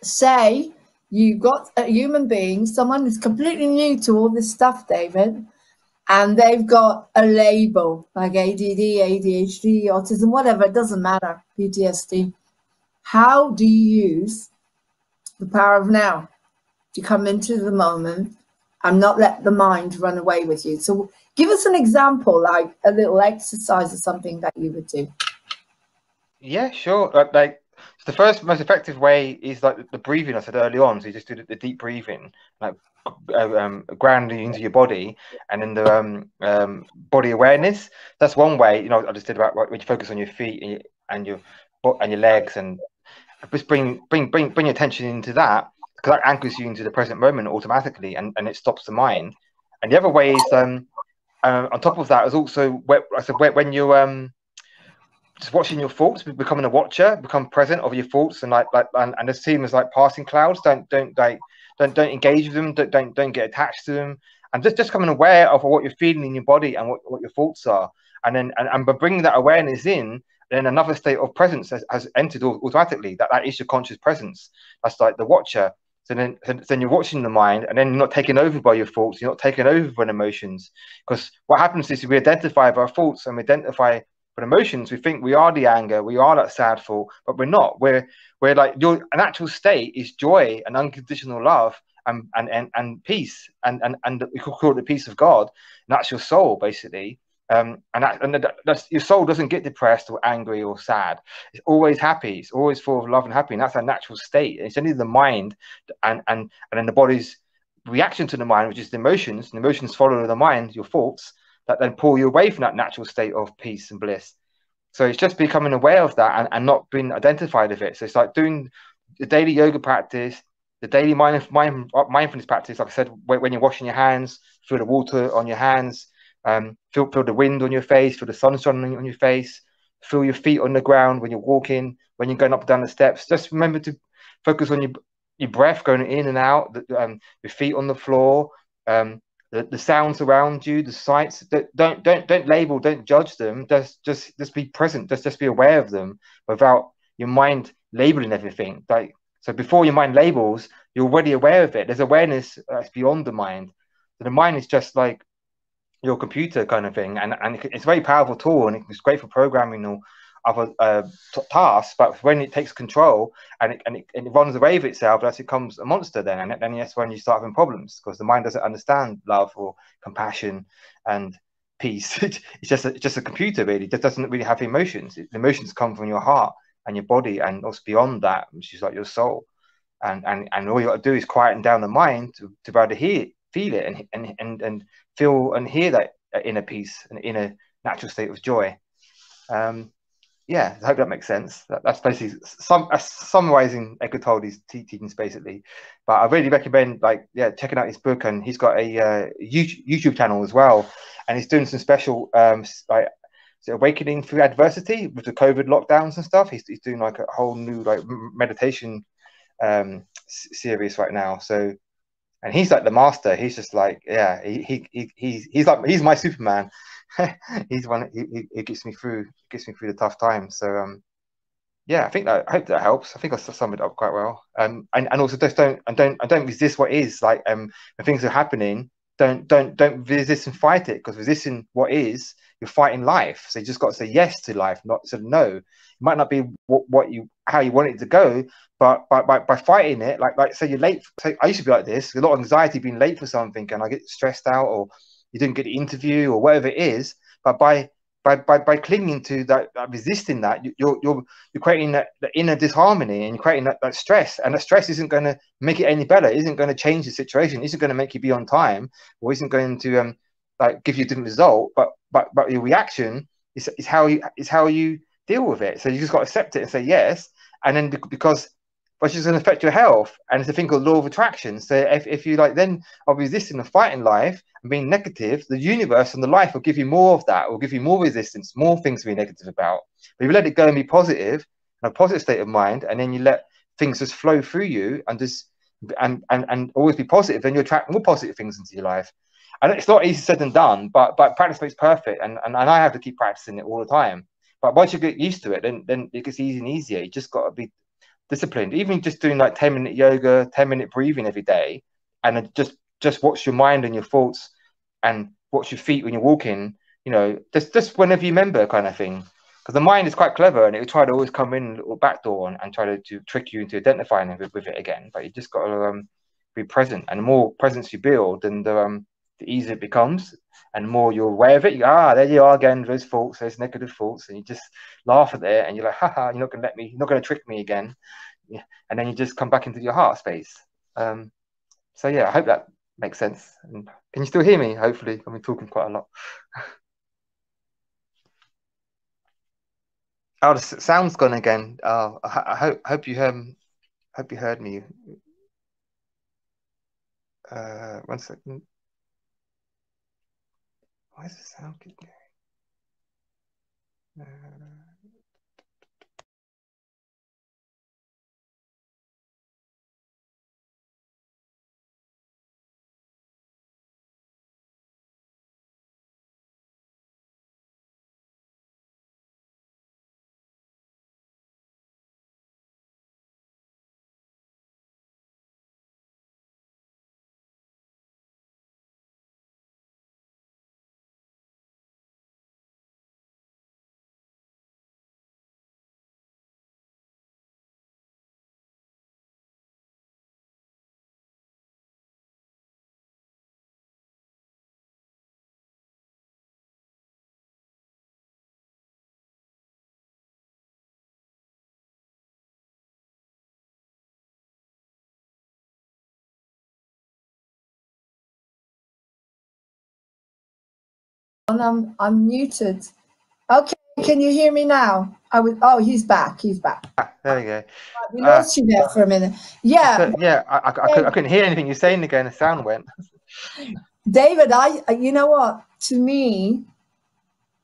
Say you've got a human being, someone is completely new to all this stuff, David, and they've got a label like ADD, ADHD, autism, whatever, it doesn't matter, PTSD. How do you use the power of now to come into the moment and not let the mind run away with you? So give us an example, like a little exercise or something that you would do. Yeah, sure. Like the first most effective way is like the breathing I said early on. So you just do the deep breathing, like grounding into your body, and then the body awareness. That's one way. You know, I just did about when you focus on your feet and your legs, and just bring your attention into that, because that anchors you into the present moment automatically, and it stops the mind. And the other way is on top of that is also when you're just watching your thoughts, becoming a watcher, become present of your thoughts, and and just see them as like passing clouds. Don't engage with them. Don't get attached to them, and just becoming aware of what you're feeling in your body and what your thoughts are. And then by bringing that awareness in, then another state of presence has entered automatically. That is your conscious presence. That's like the watcher. So then you're watching the mind, and then you're not taken over by your thoughts. You're not taken over by emotions, because what happens is we identify with our thoughts and we identify with emotions. We think we are the anger, we are that sad thought, but we're not. We're like your natural state is joy and unconditional love and peace, and we could call it the peace of God. And that's your soul, basically. That's your soul doesn't get depressed or angry or sad. It's always happy. It's always full of love and happy. And that's our natural state. It's only the mind and then the body's reaction to the mind, which is the emotions. And the emotions follow the mind, your thoughts, that then pull you away from that natural state of peace and bliss. So it's just becoming aware of that and not being identified with it. So it's like doing the daily yoga practice, the daily mindfulness practice. Like I said, when you're washing your hands, feel the water on your hands. Feel the wind on your face, feel the sunshine on your face, feel your feet on the ground when you're walking, when you're going up and down the steps. Just remember to focus on your breath going in and out, your feet on the floor, the sounds around you, the sights. Don't label, don't judge them. Just be present. Just be aware of them without your mind labeling everything. Like, so before your mind labels, you're already aware of it. There's awareness that's beyond the mind. So the mind is just like your computer kind of thing, and it's a very powerful tool, and it's great for programming or other tasks. But when it takes control and it runs away of itself, that it becomes a monster. Then that's when you start having problems, because the mind doesn't understand love or compassion and peace. It's just a computer, really. It doesn't really have emotions. The emotions come from your heart and your body, and also beyond that, which is like your soul. And all you got to do is quieten down the mind to be able to feel it and feel and hear that inner peace and inner natural state of joy. Yeah, I hope that makes sense. That's basically summarizing Eckhart Tolle's teachings, basically. But I really recommend checking out his book, and he's got a YouTube channel as well, and he's doing some special awakening through adversity with the COVID lockdowns and stuff. He's doing like a whole new meditation series right now. So, and he's like the master. He's just like, yeah, he's my Superman. He's one. He gets me through the tough times. So yeah, I hope that helps. I think I summed it up quite well. And also just don't resist what is. Like when things are happening, don't resist and fight it, because resisting what is, you're fighting life. So you just got to say yes to life, not say no. It might not be how you want it to go, but by fighting it, like say you're late. So I used to be like this, a lot of anxiety being late for something, and I get stressed out, or you didn't get the interview or whatever it is. But by by clinging to that, resisting that, you're creating that inner disharmony, and you're creating that stress, and that stress isn't going to make it any better. It isn't going to change the situation. It isn't going to make you be on time, or isn't going to like give you a different result. But your reaction is how you deal with it. So you just got to accept it and say yes, and then because it's just going to affect your health, and it's a thing called law of attraction. So if you like then are resisting and fighting life and being negative, the universe and the life will give you more of that, will give you more resistance, more things to be negative about. But if you let it go and be positive, in a positive state of mind, and then you let things just flow through you and just and always be positive, then you attract more positive things into your life. And it's not easy said than done, but practice makes perfect, and I have to keep practicing it all the time. But once you get used to it, then it gets easier and easier. You just got to be disciplined. Even just doing like 10-minute yoga, 10-minute breathing every day, and just watch your mind and your thoughts, and watch your feet when you're walking. You know, just whenever you remember, kind of thing. Because the mind is quite clever, and it will try to always come in a little back door and try to trick you into identifying with it again. But you just got to be present, and the more presence you build, and the easier it becomes, and the more you're aware of it. There you are again, those thoughts, those negative thoughts, and you just laugh at it, and you're like, haha, you're not going to trick me again. Yeah. And then you just come back into your heart space. So yeah, I hope that makes sense. And can you still hear me? Hopefully, I've been talking quite a lot. Oh, the sound's gone again. I hope you heard me. 1 second. Why is the sound keep going? And I'm muted. Okay, can you hear me now? Oh, he's back. He's back. There we go. We lost you there for a minute. Yeah. Yeah, I couldn't hear anything you're saying again. The sound went. David, you know what? To me,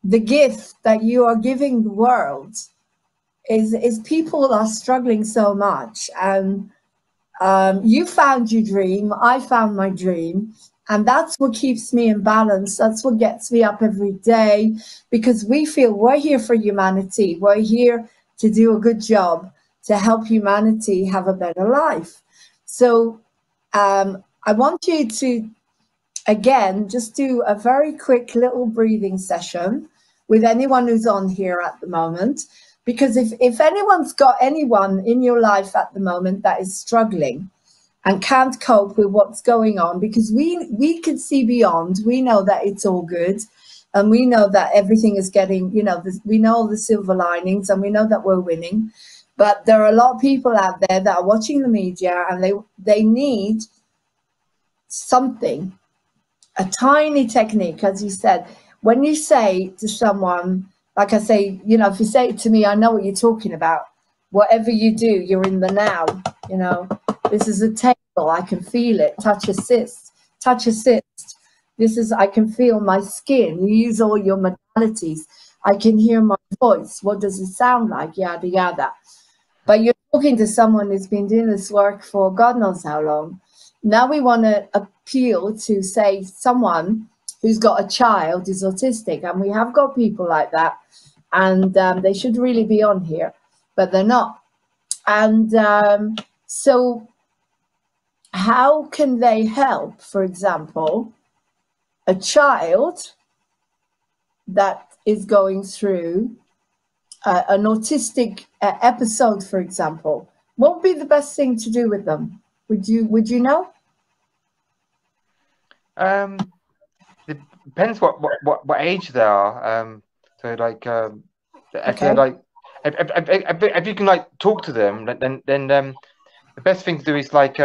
the gift that you are giving the world is people are struggling so much, and you found your dream, I found my dream, and that's what keeps me in balance. That's what gets me up every day, because we feel we're here for humanity. We're here to do a good job, to help humanity have a better life. So I want you to, again, just do a very quick little breathing session with anyone who's on here at the moment, because if anyone's got anyone in your life at the moment that is struggling and can't cope with what's going on, because we can see beyond, we know that it's all good, and we know that everything is getting, we know all the silver linings, and we know that we're winning. But there are a lot of people out there that are watching the media, and they need something, a tiny technique, as you said. When you say to someone, like I say, if you say it to me, I know what you're talking about. Whatever you do, you're in the now. This is a table, I can feel it. Touch assist. This is, I can feel my skin. You use all your modalities. I can hear my voice. What does it sound like? Yada, yada. But you're talking to someone who's been doing this work for God knows how long. Now we want to appeal to, say, someone who's got a child who's autistic, and we have got people like that, and they should really be on here, but they're not. And so how can they help, for example, a child that is going through an autistic episode, for example? What would be the best thing to do with them? Would you know? It depends what age they are. So like if Okay. they're like if you can like talk to them, then the best thing to do is like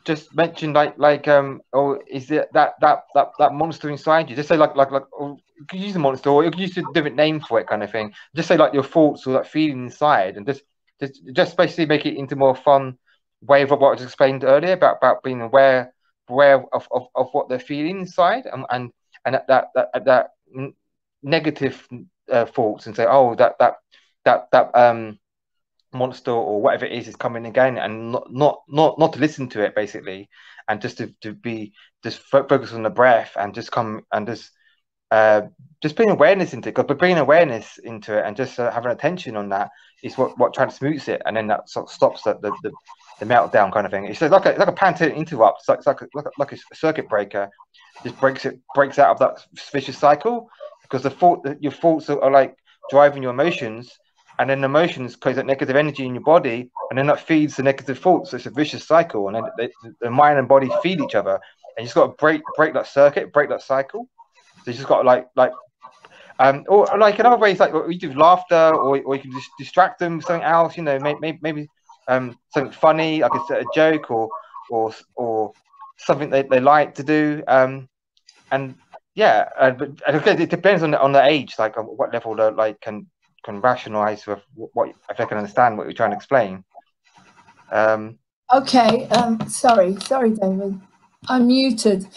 just mention oh, is it that monster inside you? Just say oh, you could use a monster, or you could use a different name for it, kind of thing. Just say like your thoughts or that feeling inside, and just basically make it into more fun way of what I was explained earlier about being aware of what they're feeling inside, and that negative thoughts, and say, oh, that monster or whatever it is coming again, and not to listen to it basically, and just to be just focus on the breath, and just come and just bring awareness into it. But bringing awareness into it and just having attention on that is what transmutes it, and then that sort of stops the meltdown kind of thing. It's like a pattern interrupt. It's like a circuit breaker. Just breaks out of that vicious cycle, because your thoughts are like driving your emotions, and then emotions cause that negative energy in your body, and then that feeds the negative thoughts. So it's a vicious cycle, and then the mind and body feed each other, and you just got to break that circuit, break that cycle. So you just got to or like another way is like you do laughter, or you can just distract them with something else. You know, maybe something funny, like a joke, or something they like to do. And yeah, but it depends on the age, like on what level they like can rationalize with what if they can understand what you're trying to explain. Okay. Sorry, David. I'm muted.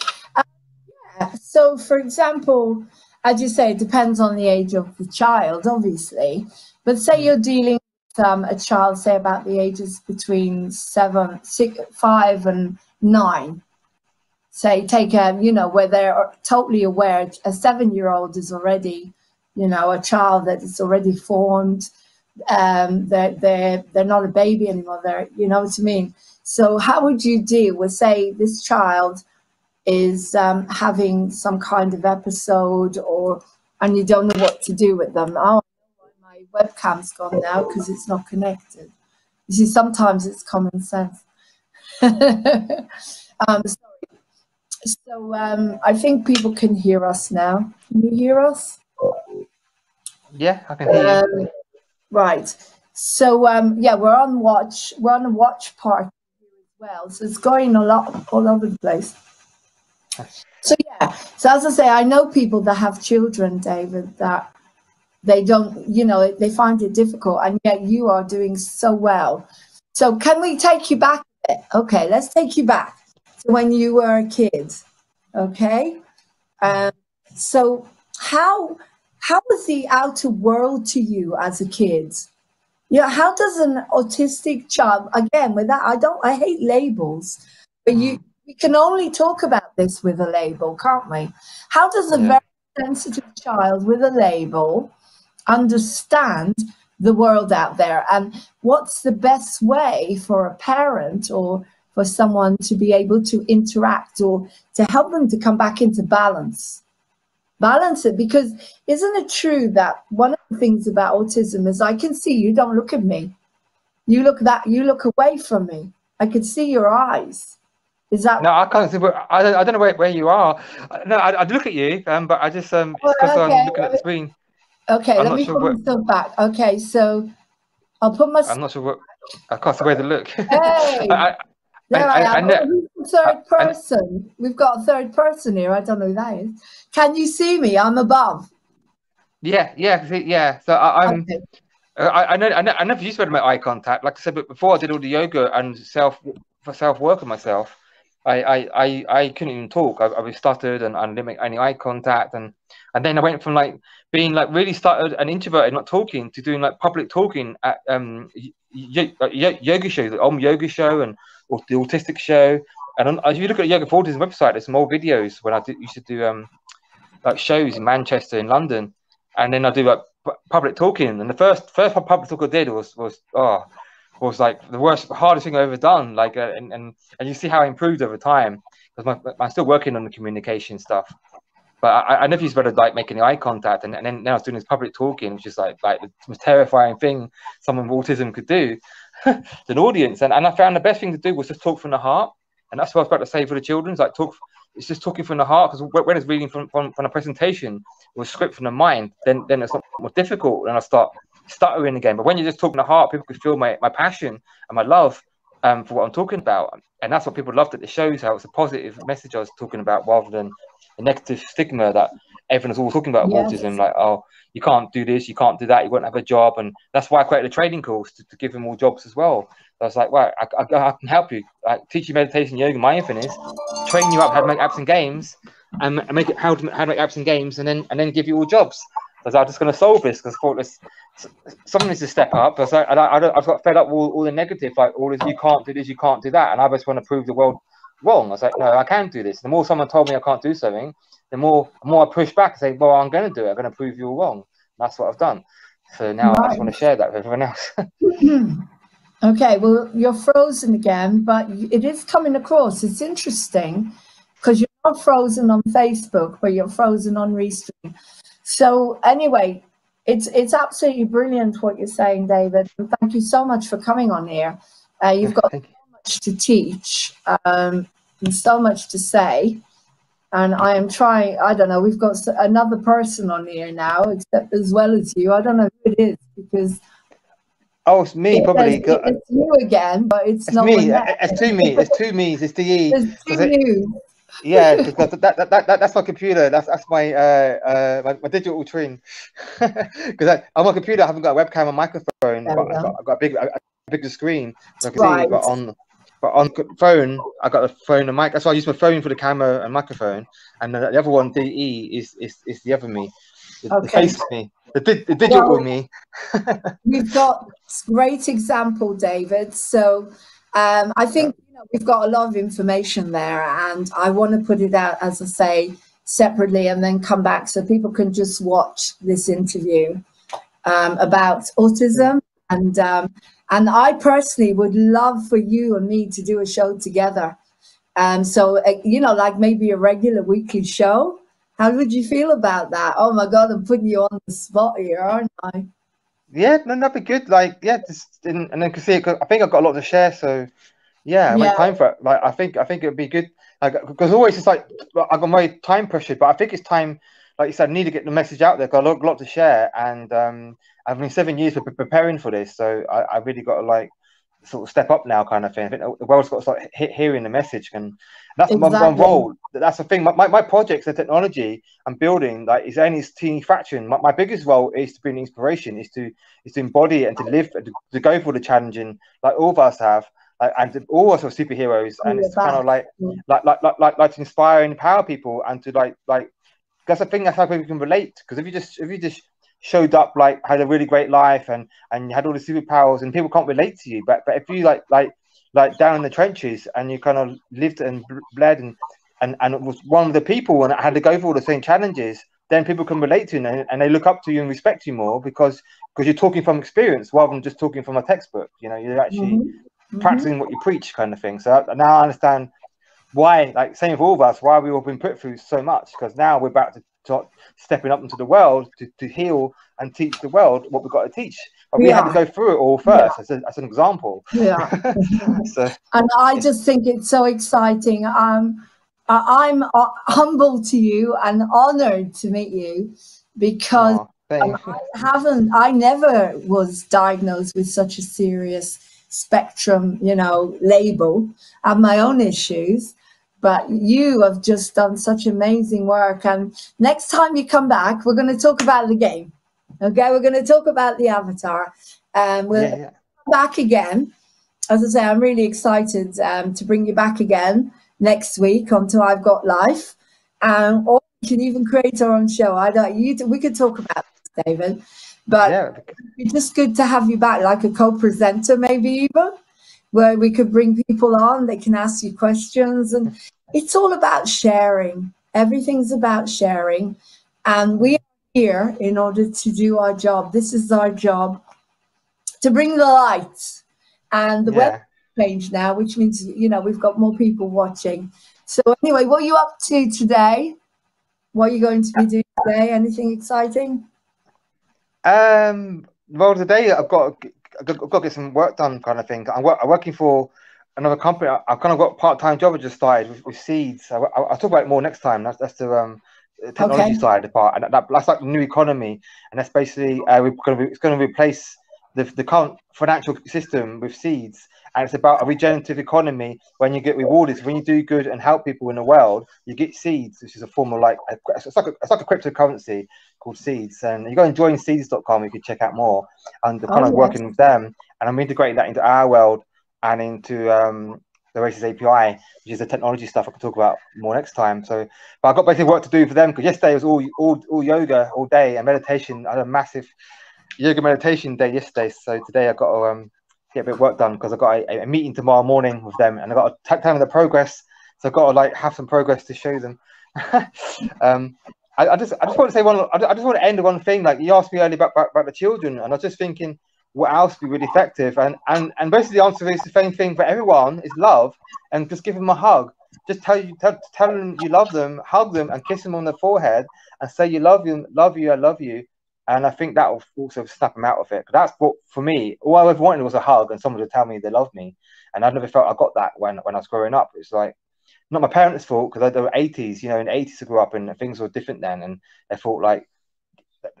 Yeah. So, for example, as you say, it depends on the age of the child, obviously. But say you're dealing with a child, say about the ages between 5 and 9. Say, take where they're totally aware. A 7-year-old is already, a child that is already formed. They're not a baby anymore. You know what I mean? So how would you deal with, say, this child is having some kind of episode, and you don't know what to do with them? Oh, my webcam's gone now because it's not connected. You see, sometimes it's common sense. So I think people can hear us now. Can you hear us? Yeah, I can hear you. Right. So yeah, we're on watch. We're on a watch party here as well. So it's going a lot all over the place. So yeah. So as I say, I know people that have children, David, that they don't, they find it difficult, and yet you are doing so well. So can we take you back a bit? Okay, let's take you back to when you were a kid. Okay. So how was the outer world to you as a kid? How does an autistic child, again, with that, I hate labels, but we can only talk about this with a label, can't we? How does a very sensitive child with a label understand the world out there? And what's the best way for a parent or for someone to be able to interact, or to help them to come back into balance it? Because isn't it true that one of the things about autism is, I can see you don't look at me, you look away from me, I can see your eyes. Is that? No, I can't see. I don't know where you are. No, I look at you, but I just because I'm looking at the screen. Okay, let me put myself back. Okay, so I'll put myself. I'm not sure what. I can't see where to look. Hey. There I am. Who's the third person? We've got a third person here. I don't know who that is. Can you see me? I'm above. Yeah. So I'm. Okay. I never used to make eye contact, like I said, but before I did all the yoga and self work on myself, I couldn't even talk. I was stuttered and didn't make any eye contact, and then I went from like being like really stuttered and introverted, not talking, to doing like public talking at yoga shows, the Om Yoga Show and the Autistic Show. And if you look at Yoga for Autism website, there's more videos when I used to do like shows in Manchester, in London, and then I do like public talking. And the first public talk I did was like the hardest thing I've ever done. Like and you see how I improved over time, because I'm still working on the communication stuff. But I never used to be able to like make any eye contact, and then I was doing this public talking, which is like the most terrifying thing someone with autism could do to an audience. And I found the best thing to do was just talk from the heart, and that's what I was about to say for the children. Like talk it's just talking from the heart. Because when it's reading from a presentation or a script from the mind, then it's not more difficult, and I start stuttering again. But when you're just talking the heart, people can feel my passion and my love for what I'm talking about, and that's what people loved at the shows. How it's a positive message I was talking about, rather than a negative stigma that everyone's all talking about autism, like, oh, you can't do this, you can't do that, you won't have a job. And that's why I created a training course to give them all jobs as well. So I was like, right, I can help you, like, teach you meditation, yoga, mindfulness, train you up how to make apps and games, and make it how to make apps and games, and then give you all jobs. Because I was just going to solve this, because I thought someone needs to step up. I was like, I've got fed up with all the negative, like all this, you can't do this, you can't do that, and I just want to prove the world wrong. I was like, no, I can do this. The more someone told me I can't do something, the more I push back and say, well, I'm going to do it. I'm going to prove you all wrong. And that's what I've done. So now I just want to share that with everyone else. Okay, well, you're frozen again, but it is coming across. It's interesting because you're not frozen on Facebook, but you're frozen on Restream. So anyway, it's absolutely brilliant what you're saying, David. And thank you so much for coming on here. You've got so much to teach and so much to say. And I am trying, I don't know, we've got another person on here now, except as well as you. I don't know who it is, because... Oh, it's me, probably. It's you again, but it's not me. It's two me. It's two me's. It's the E. There's two you. Yeah, because that's my computer. That's my my digital twin. Because on my computer, I haven't got a webcam or microphone, but I've got a bigger screen. So I can see, but on phone, I got the phone and mic. That's why I use my phone for the camera and microphone. And the other one, DE, is the other me. The face me. The digital me. We've got great example, David. So I think we've got a lot of information there, and I want to put it out, as I say, separately, and then come back so people can just watch this interview about autism. And I personally would love for you and me to do a show together. So, like maybe a regular weekly show. How would you feel about that? Oh my God, I'm putting you on the spot here, aren't I? Yeah, no, that'd be good. Like, yeah, and then can see it. I think I've got a lot to share. So, yeah, I make time for it. Like, I think it'd be good. Like, because always it's like I got very time pressured, but I think it's time. Like you said, I need to get the message out there. Got a lot to share, and I've been 7 years preparing for this, so I really got to like sort of step up now, kind of thing. I think the world's got to start hearing the message, and that's my role. That's the thing. My projects, the technology I'm building, like, is only a teeny fraction. My biggest role is to bring inspiration, is to embody it and to live, to go for the challenging, like all of us have. And all of us are superheroes, and it's kind of like to inspire and empower people, and to like that's the thing. That's how people can relate. Because if you just showed up, like, had a really great life and you had all the superpowers, and people can't relate to you. But if you like down in the trenches, and you kind of lived and bled and was one of the people and had to go through all the same challenges, then people can relate to you, and they look up to you and respect you more because you're talking from experience rather than just talking from a textbook. You're actually practicing what you preach, kind of thing. So now I understand why, like, same with all of us, why we've all been put through so much, because now we're about to start stepping up into the world to heal and teach the world what we've got to teach. But we had to go through it all first, as an example. So, and I just think it's so exciting. I'm humble to you and honored to meet you, because I never was diagnosed with such a serious spectrum, label. I have my own issues, but you have just done such amazing work. And next time you come back, we're going to talk about the game. Okay, we're going to talk about the avatar, and we'll come back again. As I say, I'm really excited to bring you back again next week onto I've Got Life, or we can even create our own show. We could talk about this, David, but it's just good to have you back, like a co-presenter, maybe even, where we could bring people on. They can ask you questions, and it's all about sharing. Everything's about sharing, and we are here in order to do our job. This is our job, to bring the light. And the web changed now, which means we've got more people watching. So anyway, what are you up to today? What are you going to be doing today? Anything exciting? Well, today I've got to get some work done, kind of thing. I'm working for another company. I've kind of got a part-time job I just started with Seeds. I'll talk about it more next time. That's the technology side of the part, and that's like the new economy, and that's basically it's going to replace the current financial system with Seeds, and it's about a regenerative economy. When you get rewarded, when you do good and help people in the world, you get Seeds, which is a form of it's like a cryptocurrency called Seeds. And you go and join seeds.com, you can check out more, and kind of working with them, and I'm integrating that into our world and into the Oasis API, which is the technology stuff I can talk about more next time. So, but I've got basically work to do for them, because yesterday was all yoga all day and meditation. I had a massive yoga meditation day yesterday, so today I've got to get a bit of work done, because I've got a meeting tomorrow morning with them, and I've got to tell them the progress. So I've got to like have some progress to show them. I just want to say I just want to end with one thing. Like, you asked me earlier about the children, and I was just thinking, what else would be really effective? And basically the answer is the same thing for everyone, is love, and just give them a hug. Just tell them you love them, hug them, and kiss them on the forehead, and say you love you, I love you. And I think that will also snap them out of it. That's what, for me, all I ever wanted was a hug and someone to tell me they love me. And I never felt I got that when I was growing up. It's like, not my parents' fault, because they were 80s, in the 80s I grew up, and things were different then, and they thought like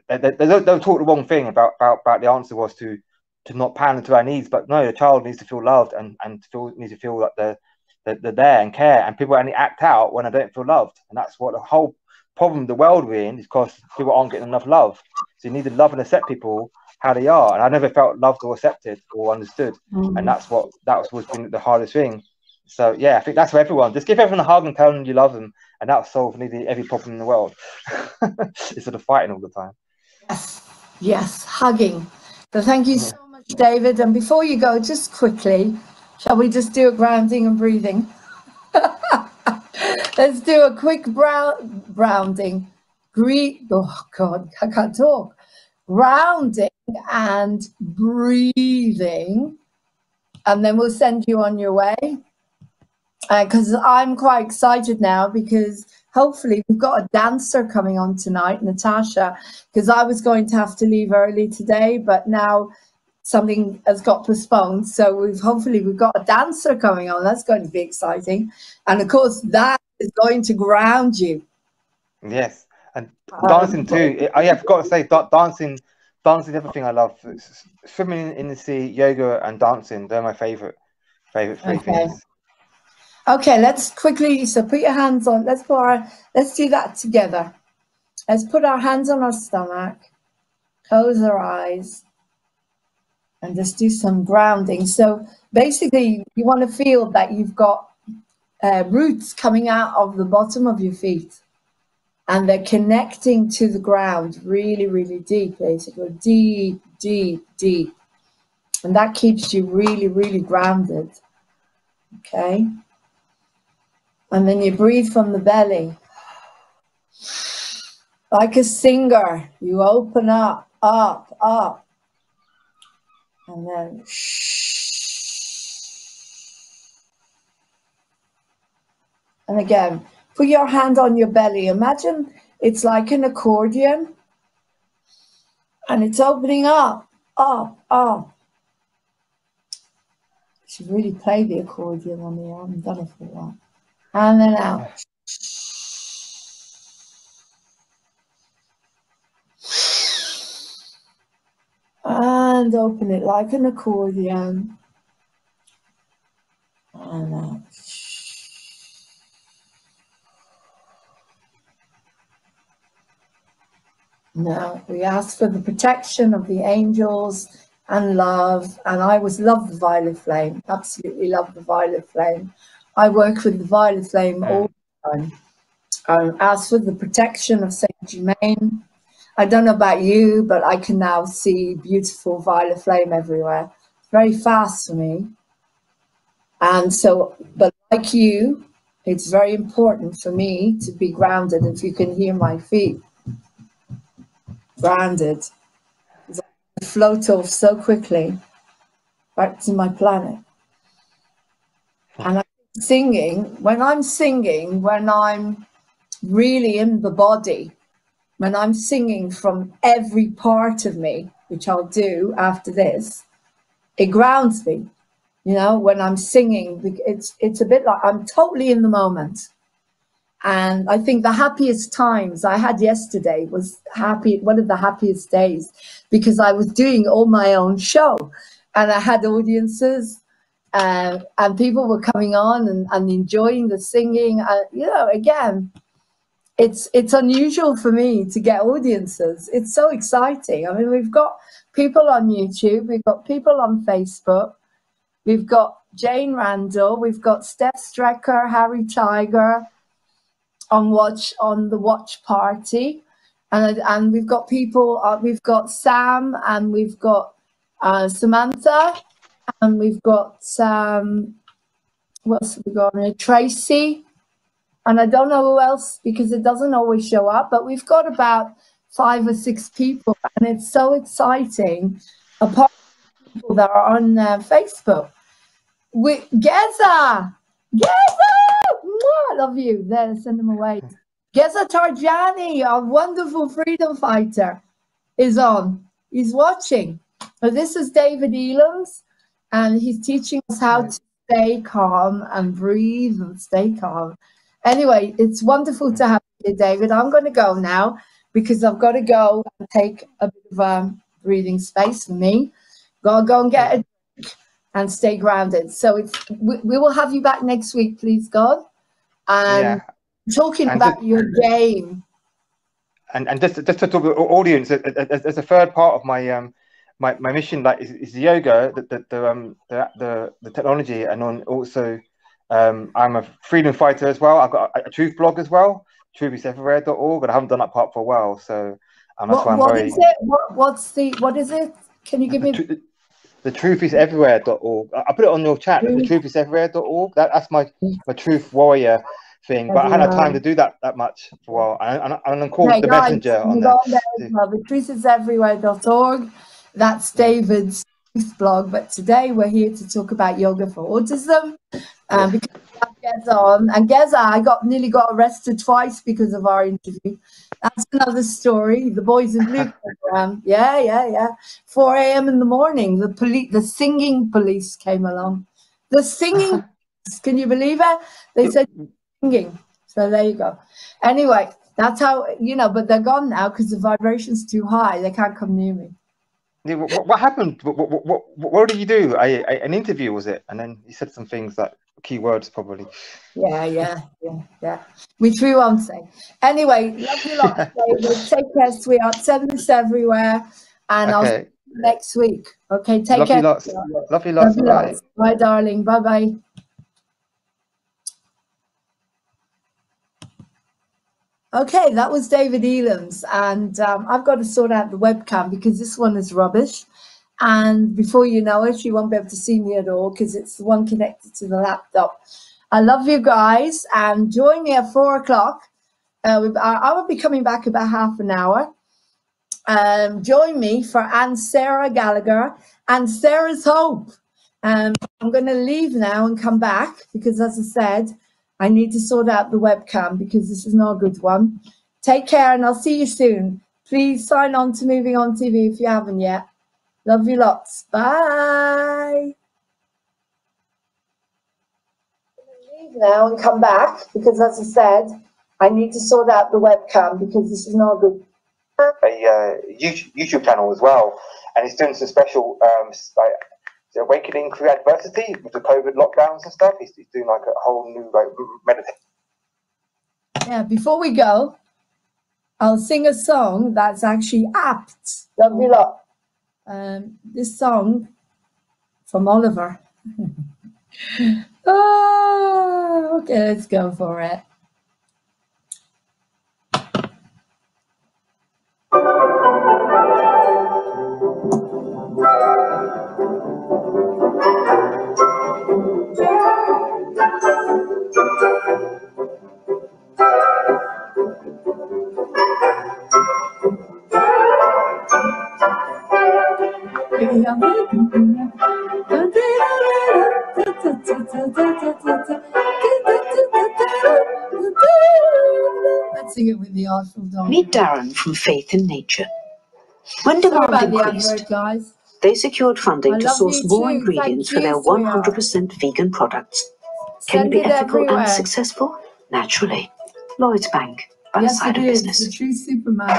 they taught the wrong thing about the answer was to not pander to our needs. But no, the child needs to feel loved and needs to feel like they're there and care, and people only act out when they don't feel loved. And that's what the whole problem the world we're in is, because people aren't getting enough love. So you need to love and accept people how they are, and I never felt loved or accepted or understood. And that's what's been the hardest thing. So yeah, I think that's for everyone. Just give everyone a hug and tell them you love them, and that'll solve nearly every problem in the world. Instead of fighting all the time. Yes, hugging. So thank you so much, David. And before you go, just quickly, shall we just do a grounding and breathing? Let's do a quick grounding. Oh God, I can't talk. Grounding and breathing, and then we'll send you on your way. Because I'm quite excited now, because hopefully we've got a dancer coming on tonight, Natasha, because I was going to have to leave early today, but now something has got postponed. So hopefully we've got a dancer coming on. That's going to be exciting. And of course, that is going to ground you. Yes. And dancing too. I have got to say, dancing is everything I love. Swimming in the sea, yoga, and dancing, they're my favorite three things. Okay, let's quickly, so put your hands on, let's do that together. Let's put our hands on our stomach, close our eyes, and just do some grounding. So basically, you want to feel that you've got roots coming out of the bottom of your feet, and they're connecting to the ground really, really deep, basically, deep, deep, deep. And that keeps you really, really grounded, okay? And then you breathe from the belly. Like a singer, you open up, up, up. And then and again, put your hand on your belly. Imagine it's like an accordion. And it's opening up, up, up. I should really play the accordion on the arm. I've done it for a while. And then out. And open it like an accordion. And out. Now we ask for the protection of the angels and love. And I always love the violet flame. Absolutely love the violet flame. I work with the violet flame all the time. Ask for the protection of Saint Germain. I don't know about you, but I can now see beautiful violet flame everywhere. It's very fast for me. And so, but like you, it's very important for me to be grounded. If you can hear my feet, grounded. I float off so quickly back to my planet. And when I'm really in the body, when I'm singing from every part of me, which I'll do after this, it grounds me. You know, when I'm singing, it's a bit like I'm totally in the moment. And I think the happiest times I had yesterday was one of the happiest days, because I was doing all my own show and I had audiences and people were coming on and enjoying the singing. You know, again, it's unusual for me to get audiences. It's so exciting. I mean, we've got people on YouTube, we've got people on Facebook, we've got Jane Randall, we've got Steph Strecker, Harry Tiger on the watch party, and we've got people. We've got Sam, and we've got Samantha, and we've got what else have we got? Tracy, and I don't know who else because it doesn't always show up. But we've got about 5 or 6 people, and it's so exciting. Apart from people that are on Facebook, Geza. I love you. There, send them away. Geza Tarjani, our wonderful freedom fighter, is on. He's watching. So this is David Elam's, and he's teaching us how to stay calm and breathe and stay calm. Anyway, it's wonderful to have you, David. I'm going to go now because I've got to go and take a bit of breathing space for me. Gotta go and get a drink and stay grounded. So we will have you back next week, please, God. And talking about your game. And just to talk to the audience, as a third part of my my mission, like is the yoga, the technology, and also I'm a freedom fighter as well. I've got a truth blog as well, truthiseverywhere.org, and I haven't done that part for a while, so that's why I'm what very. Is it? What is it? Can you give me? The truthiseverywhere.org. I put it on your chat. The truthiseverywhere.org. That's my truth warrior thing, but I hadn't had time to do that much for a while. And I'm called the messenger on there. The truthiseverywhere.org. That's David's blog. But today we're here to talk about yoga for autism. Because we have Geza on, and Geza, I nearly got arrested twice because of our interview. That's another story. The Boys in Blue program. Yeah. 4 a.m. in the morning. The singing police came along. The singing. Can you believe it? They said singing. So there you go. Anyway, that's how, but they're gone now because the vibration's too high. They can't come near me. Yeah, what happened? What did you do? An interview, was it? And then you said some things that keywords probably. Yeah. Which we won't say. Anyway, love you lot. Take care, sweetheart. Send this everywhere. And I'll see you next week. Okay, take care. Love you lots. Bye. Bye, darling. Bye-bye. Okay, that was David Elam's, and I've got to sort out the webcam because this one is rubbish. And before you know it, you won't be able to see me at all because it's the one connected to the laptop. I love you guys, and join me at 4 o'clock. I will be coming back about half an hour. Join me for Anne Sarah Gallagher and Sarah's Hope. I'm going to leave now and come back because, as I said, I need to sort out the webcam because this is not a good one. Take care, and I'll see you soon. Please sign on to Moving On TV if you haven't yet. Love you lots. Bye. I'm going to leave now and come back because, as I said, I need to sort out the webcam because this is not a good. A YouTube channel as well, and he's doing some special like the Awakening Through Adversity with the COVID lockdowns and stuff. He's doing like a whole new meditation. Yeah, before we go, I'll sing a song that's actually apt. Love you lot. This song from Oliver. Okay, let's go for it. Let's sing it with the Artful Dog. Meet Darren from Faith in Nature. When divorce increased, guys. they secured funding to source more ingredients for their you, 100% vegan products. Can you be ethical and successful? Naturally. Lloyds Bank, by the side of business. The true Superman.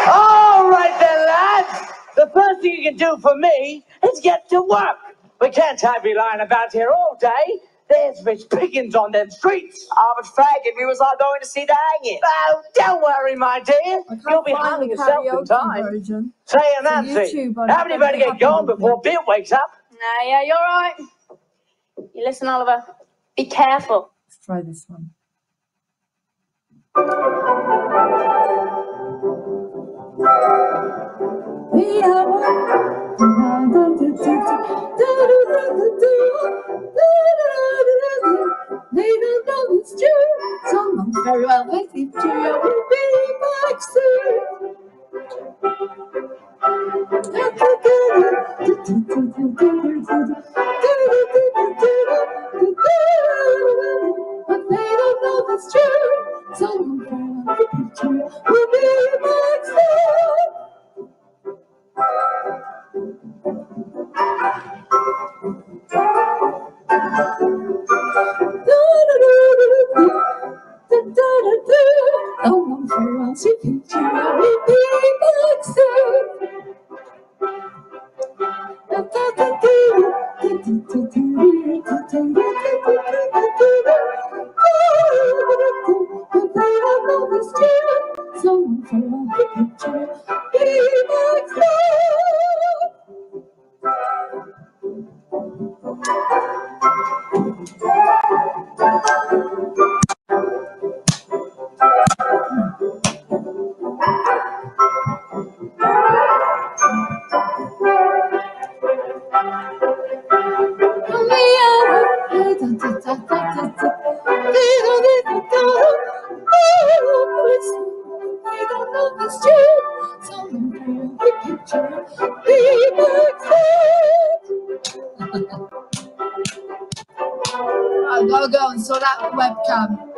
All right then, lads. The first thing you can do for me is get to work. We can't have you lying about here all day. There's rich pickings on them streets. Oh, but faggot, we was all going to see the hanging. Oh, don't worry, my dear. You'll be hanging yourself in time. Say, Nancy, how many better get going before Bill wakes up? Nah, yeah, you're right. You listen, Oliver. Be careful. Let's try this one. They don't know it's true. Someone very well with it. We'll be back soon. But they don't know it's true. Someone very well with it. We'll be back soon. Oh, I'm very well to picture. We'll be back soon. But they don't know it's true. So I'm very well to picture. Be back soon. I'll go and sort out the webcam.